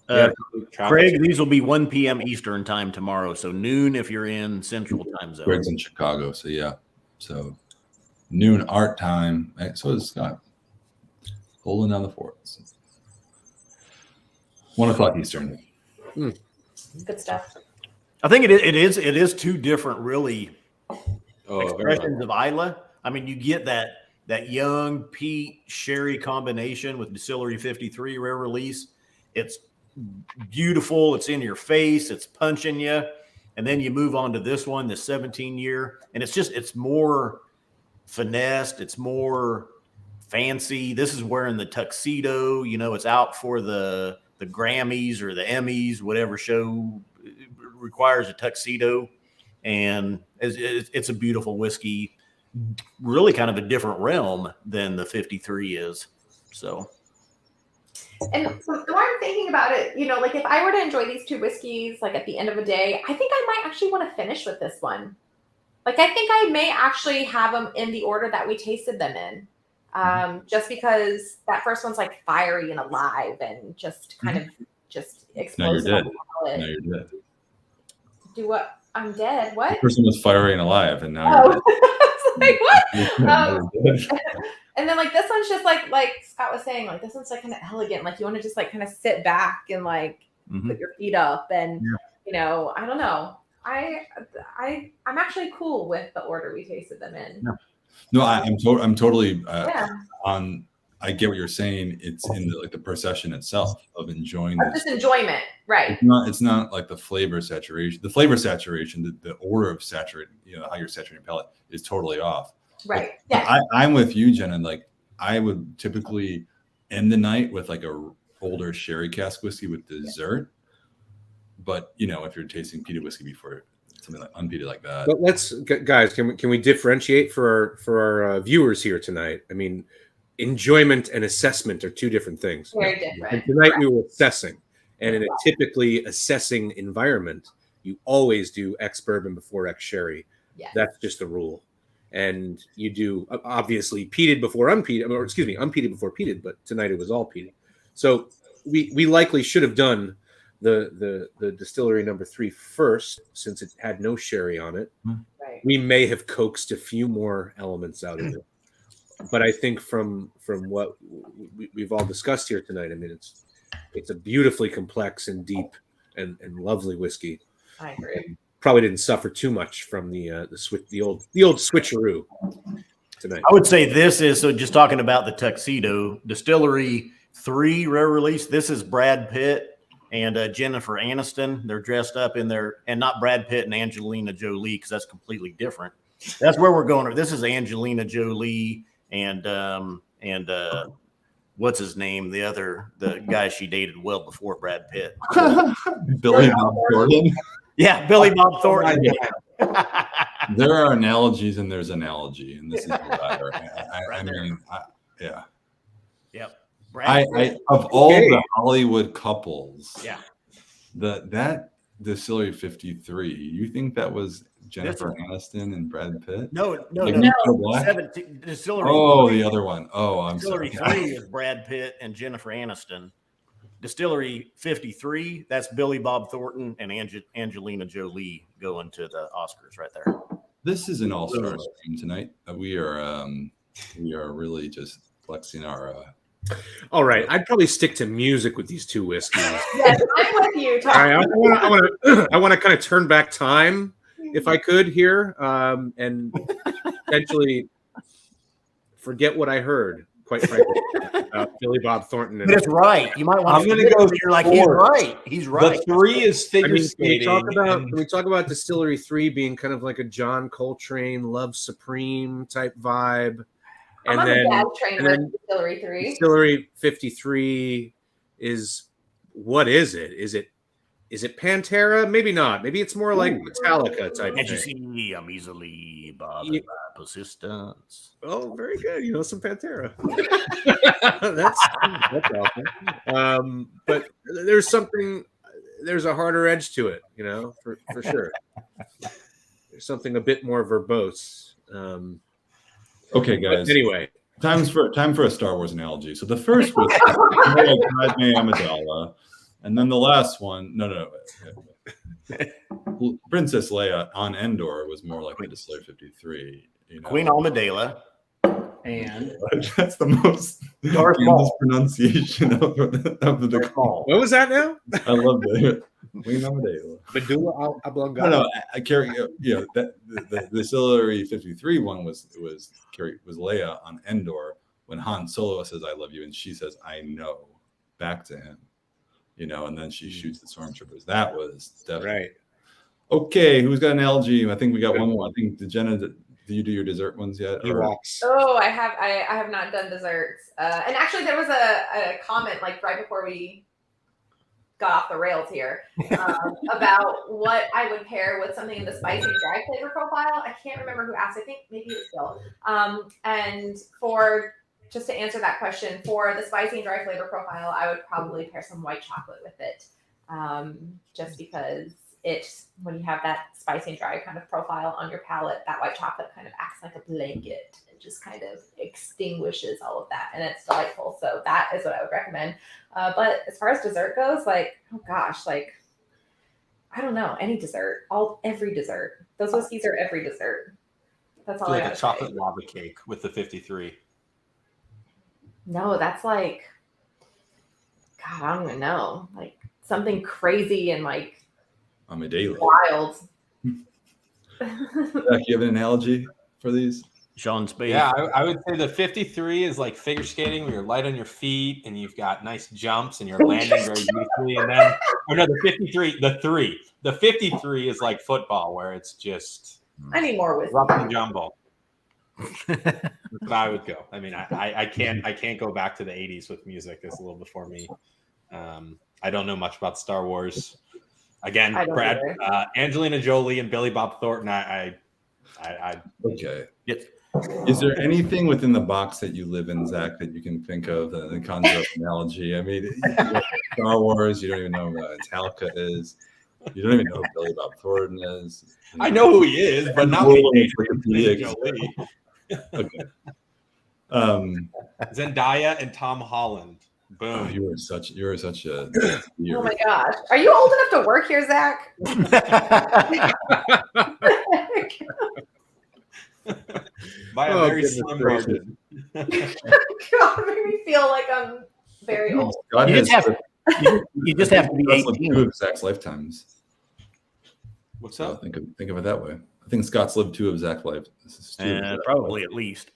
A: Craig, these will be 1 p.m. Eastern time tomorrow, so noon if you're in Central time zone.
B: Greg's in Chicago, so yeah. So noon art time. So is Scott. Holding down the forts. 1 o'clock Eastern.
E: Good stuff.
A: I think it is two different really expressions of Islay. I mean, you get that young peat sherry combination with Distillery 53 rare release. It's beautiful. It's in your face. It's punching you. And then you move on to this one, the 17-year, and it's more finessed. It's more fancy. This is wearing the tuxedo. You know, it's out for the Grammys or the Emmys, whatever show requires a tuxedo. And it's a beautiful whiskey, really kind of a different realm than the 53 is. So.
E: And so the more I'm thinking about it, you know, like if I were to enjoy these two whiskeys, like at the end of the day, I think I might actually want to finish with this one. Like, I think I may actually have them in the order that we tasted them in. Just because that first one's like fiery and alive and just kind of just explosive.
B: Now you're dead.
E: Do what? I'm dead. What?
B: The person was fiery and alive, and now you're dead.
E: It's like, what? And then like this one's just like Scott was saying, like this one's like kind of elegant. Like you want to just like kind of sit back and like put your feet up and you know, I don't know. I'm actually cool with the order we tasted them in.
B: No, I'm totally on. I get what you're saying. It's in the procession itself of enjoying this.
E: Just enjoyment, right?
B: It's not like the flavor saturation. The flavor saturation, the order of saturating, you know, how you're saturating palate is totally off.
E: Right.
B: Yeah. I'm with you, Jenna. Like I would typically end the night with like a older sherry cask whiskey with dessert. But you know, if you're tasting peated whiskey before something like unpeated like that.
D: But guys, can we differentiate for our viewers here tonight? I mean, enjoyment and assessment are two different things.
E: Very different.
D: And tonight we were assessing, and in a typically assessing environment, you always do ex bourbon before ex sherry.
E: Yeah.
D: That's just the rule. And you do obviously peated before unpeated, or excuse me, unpeated before peated. But tonight it was all peated. So we likely should have done the distillery number 3 first, since it had no sherry on it.
E: Right.
D: We may have coaxed a few more elements out of it. But I think from what we've all discussed here tonight, I mean, it's a beautifully complex and deep and lovely whiskey.
E: I agree.
D: And probably didn't suffer too much from the old switcheroo tonight.
A: I would say this is, so just talking about the tuxedo, Distillery 3 rare release. This is Brad Pitt and Jennifer Aniston. They're dressed up in their, and not Brad Pitt and Angelina Jolie, because that's completely different. That's where we're going. This is Angelina Jolie and what's his name? The guy she dated well before Brad Pitt.
B: Billy Bob Thornton.
A: Yeah, Billy Bob Thornton.
B: There are analogies and there's analogy, and this is the latter. I mean, yeah.
A: Yep.
B: I of all the Hollywood couples,
A: Yeah.
B: that Distillery 53, you think that was Jennifer Aniston and Brad Pitt?
A: No.
B: Black?
A: 17, Distillery.
B: Oh, the other one. Oh, I'm
A: Distillery
B: sorry.
A: 3 is Brad Pitt and Jennifer Aniston. Distillery 53, that's Billy Bob Thornton and Angelina Jolie going to the Oscars right there.
B: This is an all-star stream tonight. We are really just flexing our.
D: All right, I'd probably stick to music with these two whiskeys.
E: Yes, I'm with you, Tom.
D: All right, I want to kind of turn back time, if I could here, and potentially forget what I heard. Quite frankly, Billy Bob Thornton.
A: But it's right. You might want.
C: I'm going to go.
A: You're like, he's right. He's right.
C: The 3 is figure skating.
D: Can we talk about Distillery 3 being kind of like a John Coltrane, Love Supreme type vibe?
E: I'm on the bad train with Distillery 3.
D: Distillery 53 is, what is it? Is it Pantera? Maybe not. Maybe it's more like Metallica type
A: Can't you
D: thing.
A: see I'm easily bothered by persistence?
D: Oh, very good. You know some Pantera. that's awesome. But there's a harder edge to it, for sure. There's something a bit more verbose.
B: Okay, guys.
D: Anyway,
B: time for a Star Wars analogy. So the first was Padme Amidala, and then the last one. No. Princess Leia on Endor was more like the Distillery 53.
A: Queen Amidala, and
B: that's the most
A: Darth Maul
B: pronunciation of the
A: Maul.
D: What was that now?
B: I love that. Queen Amidala.
D: Medulla oblongata.
B: No, I carry. That the Distillery 53 one was Leia on Endor when Han Solo says "I love you" and she says "I know" back to him, and then she shoots the stormtroopers. That was definitely
D: Right.
B: Okay, who's got an analogy? I think we got one more. I think Jenna, do you do your dessert ones yet?
E: Oh, I have not done desserts. And actually, there was a comment like right before we got off the rails here about what I would pair with something in the spicy dry flavor profile. I can't remember who asked. I think maybe it was Bill. And just to answer that question, for the spicy and dry flavor profile, I would probably pair some white chocolate with it, just because when you have that spicy and dry kind of profile on your palate, that white chocolate kind of acts like a blanket and just kind of extinguishes all of that, and it's delightful. So that is what I would recommend. But as far as dessert goes, I don't know, any dessert, every dessert. Those whiskeys are every dessert. That's all.
C: Like
E: I
C: a chocolate lava cake with the 53.
E: No, that's like, God, I don't even know, like something crazy and like
B: Amidala.
E: wild.
B: Zach, you have an analogy for these?
A: Sean Spade.
C: Yeah, I would say the 53 is like figure skating where you're light on your feet and you've got nice jumps and you're landing very beautifully. And then, the 53 is like football where it's just
E: I need more whiskey.
C: rough and jumble. That's what I would go. I mean, I can't go back to the 80s with music. It's a little before me. I don't know much about Star Wars. Again, Brad, Angelina Jolie and Billy Bob Thornton.
B: Okay. Yes. Is there anything within the box that you live in, Zach, that you can think of and conjure up analogy? I mean, Star Wars. You don't even know what Metallica is. You don't even know who Billy Bob Thornton is.
C: I know who he is, but not Jolie.
B: Okay.
C: Zendaya and Tom Holland. Boom.
B: Oh, you were such a.
E: Oh my gosh. Are you old enough to work here, Zach?
C: By a very slim margin.
E: God, made me feel like I'm very old.
A: You just have to be 18.
B: Two of Zach's lifetimes.
C: What's
B: So
C: up?
B: think of it that way. I think Scott's lived 2 of Zach's life. This is 2 of Zach's
A: Probably
B: life.
A: at least.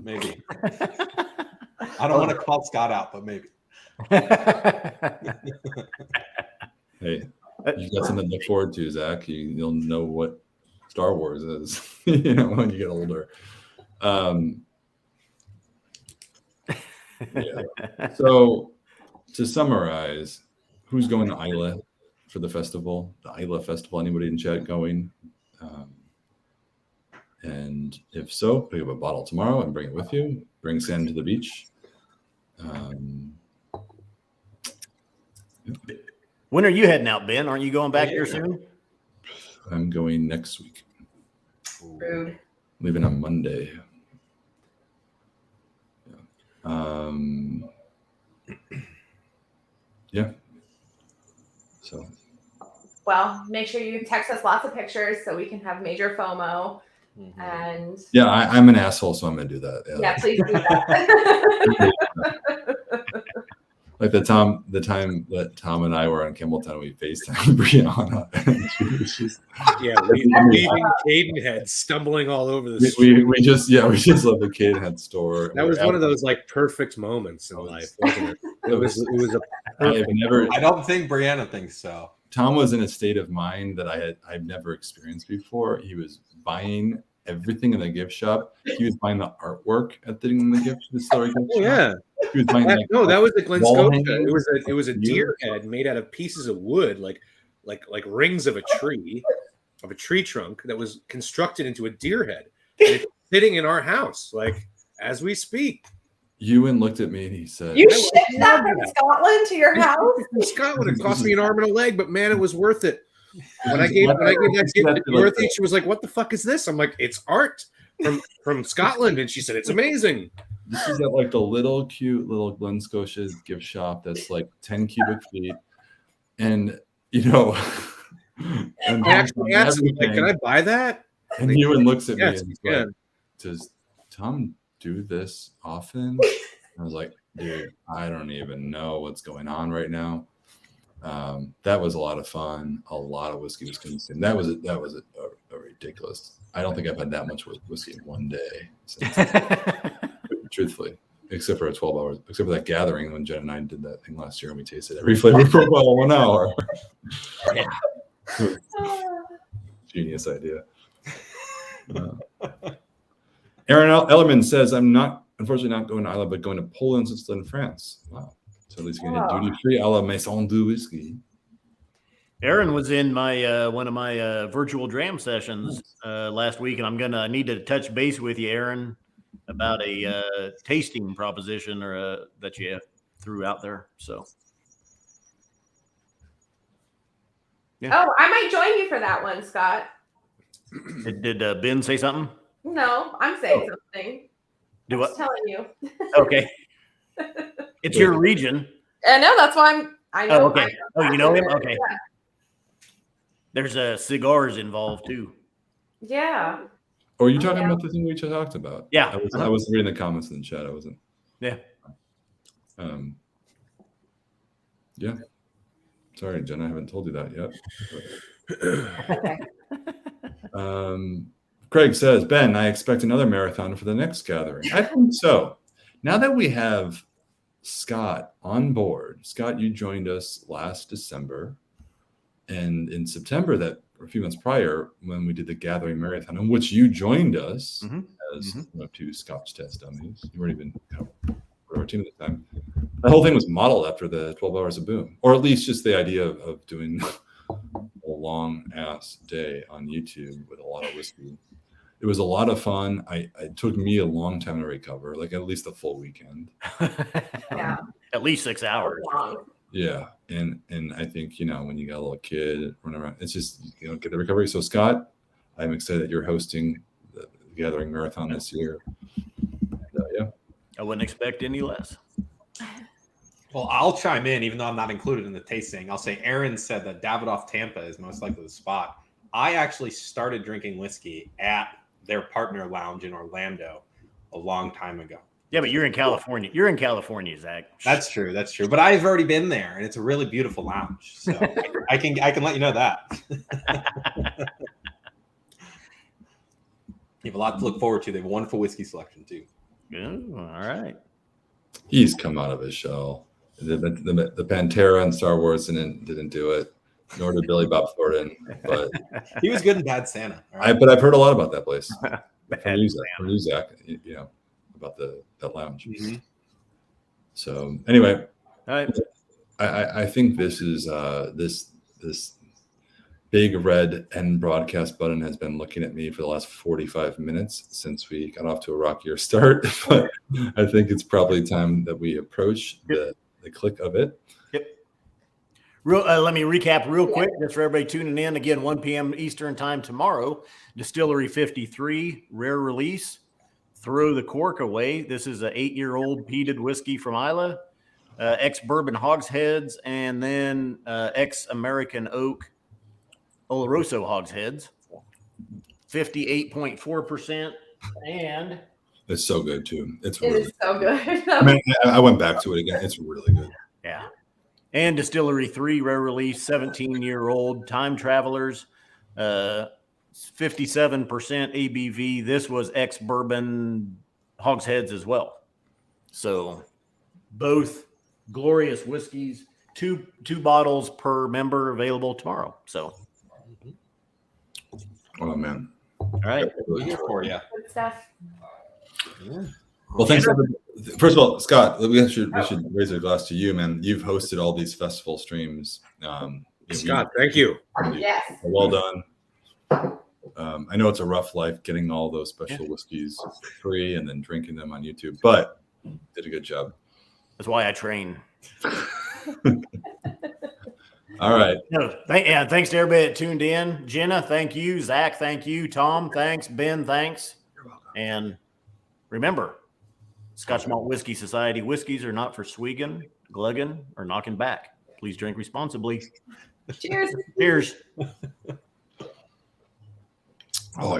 C: Maybe. I don't want to call Scott out, but maybe.
B: Hey, you got something to look forward to, Zach. You'll know what Star Wars is, when you get older. Yeah. So to summarize, who's going to Islay for the festival? The Islay Festival. Anybody in chat going? And if so, pick up a bottle tomorrow and bring it with you. Bring sand to the beach.
A: When are you heading out, Ben? Aren't you going back here soon?
B: I'm going next week.
E: Rude.
B: Leaving on Monday. Yeah. So.
E: Well, make sure you text us lots of pictures so we can have major FOMO. And
B: yeah, I'm an asshole, so I'm gonna do that.
E: Yeah, please do that.
B: Like the time that Tom and I were on Campbelltown, we FaceTime Brianna.
D: Leaving Cadenhead stumbling all over the street.
B: We just left the Cadenhead store.
D: That was one of those like perfect moments in life, wasn't it? It was a
C: I don't think Brianna thinks so.
B: Tom was in a state of mind that I've never experienced before. He was buying everything in the gift shop. He was buying the artwork at the Distillery gift shop.
D: Yeah.
B: He was buying
D: that was the Glen
B: wall
D: Scotia.
B: hangings.
D: It was a deer head made out of pieces of wood, like rings of a tree trunk that was constructed into a deer head. And it's sitting in our house, like as we speak.
B: Ewan looked at me and he said,
E: "You shipped that from Scotland to your house?"
D: From Scotland, it cost me an arm and a leg, but man, it was worth it. When I gave that gift to Dorothy, she was like, "What the fuck is this?" I'm like, "It's art from Scotland," and she said, "It's amazing."
B: This is at like the cute little Glen Scotia gift shop that's like 10 cubic feet, and and
D: I actually asked him, like, "Can I buy that?"
B: And Ewan looks at me
D: yes,
B: and he's like, "Does Tom do this often?" I was like, "Dude, I don't even know what's going on right now." That was a lot of fun. A lot of whiskey was consumed. That was a ridiculous. I don't think I've had that much whiskey in one day. Truthfully, except for 12 hours, except for that gathering when Jen and I did that thing last year and we tasted every flavor profile in 1 hour. Genius idea. Aaron Ellerman says, "I'm unfortunately not going to Islay, but going to Poland, Switzerland, and France." Wow. So at least you can hit duty free a la Maison du Whiskey.
A: Aaron was in my one of my virtual dram sessions last week, and I'm gonna need to touch base with you, Aaron, about a tasting proposition that you threw out there. So,
E: yeah. Oh, I might join you for that one, Scott.
A: Did Ben say something?
E: No, I'm saying something.
A: Do what?
E: I'm telling you.
A: Okay. It's your region.
E: I know. That's why I know.
A: Oh, okay. You know him? Okay. Yeah. There's cigars involved too.
E: Yeah.
B: Oh, are you talking about the thing we just talked about?
A: Yeah.
B: I was reading the comments in the chat. I wasn't.
A: Yeah.
B: Yeah. Sorry, Jen, I haven't told you that yet.
E: Okay.
B: Craig says, "Ben, I expect another marathon for the next gathering." I think so. Now that we have Scott on board, Scott, you joined us last December, and in September, that a few months prior, when we did the gathering marathon, in which you joined us as two Scotch test dummies. You weren't even our team at the time. The whole thing was modeled after the 12 Hours of Boom, or at least just the idea of doing a long ass day on YouTube with a lot of whiskey. It was a lot of fun. It took me a long time to recover, like at least a full weekend.
E: Yeah.
A: At least 6 hours.
B: Yeah. And I think, when you got a little kid running around, it's just, get the recovery. So Scott, I'm excited that you're hosting the Gathering Marathon this year. And,
A: I wouldn't expect any less.
C: Well, I'll chime in, even though I'm not included in the tasting. I'll say Aaron said that Davidoff Tampa is most likely the spot. I actually started drinking whiskey at their partner lounge in Orlando a long time ago.
A: Yeah, but you're in California. You're in California, Zach.
C: That's true. But I've already been there, and it's a really beautiful lounge. So I can let you know that. You have a lot to look forward to. They have a wonderful whiskey selection too.
A: All right.
B: He's come out of his shell. The Pantera and Star Wars didn't do it. Nor did Billy Bob Thornton, but
C: he was good in Bad Santa.
B: Right? But I've heard a lot about that place from you, Zach, about that lounge. Mm-hmm. So anyway,
A: all right.
B: I think this is big red end broadcast button has been looking at me for the last 45 minutes since we got off to a rockier start. But I think it's probably time that we approach the click of it.
A: Yep. Let me recap real quick, just for everybody tuning in. Again, 1 p.m. Eastern time tomorrow. Distillery 53, rare release. Throw the Cork Away. This is an 8-year-old peated whiskey from Islay. Ex-bourbon hogsheads, and then ex-American oak Oloroso hogsheads. 58.4%. And
B: it's so good too. It's
E: It
B: really
E: is so good.
B: I mean, I went back to it again. It's really good.
A: yeah. And Distillery 3, rare release, 17-year-old time travelers. 57% ABV. This was ex-bourbon hogsheads as well. So both glorious whiskeys, two bottles per member available tomorrow. So,
B: Oh man.
A: all right.
C: We're here for you.
E: Good stuff.
B: Well, thanks. First of all, Scott, we should raise a glass to you, man. You've hosted all these festival streams.
D: Scott, thank you.
E: Yes.
B: Well done. I know it's a rough life getting all those special whiskeys for free and then drinking them on YouTube, but did a good job.
A: That's why I train.
B: All right.
A: No, thanks to everybody that tuned in. Jenna, thank you. Zach, thank you. Tom, thanks. Ben, thanks. And remember, Scotch Malt Whiskey Society whiskeys are not for swigging, glugging, or knocking back. Please drink responsibly.
E: Cheers.
A: Cheers.
B: Oh, I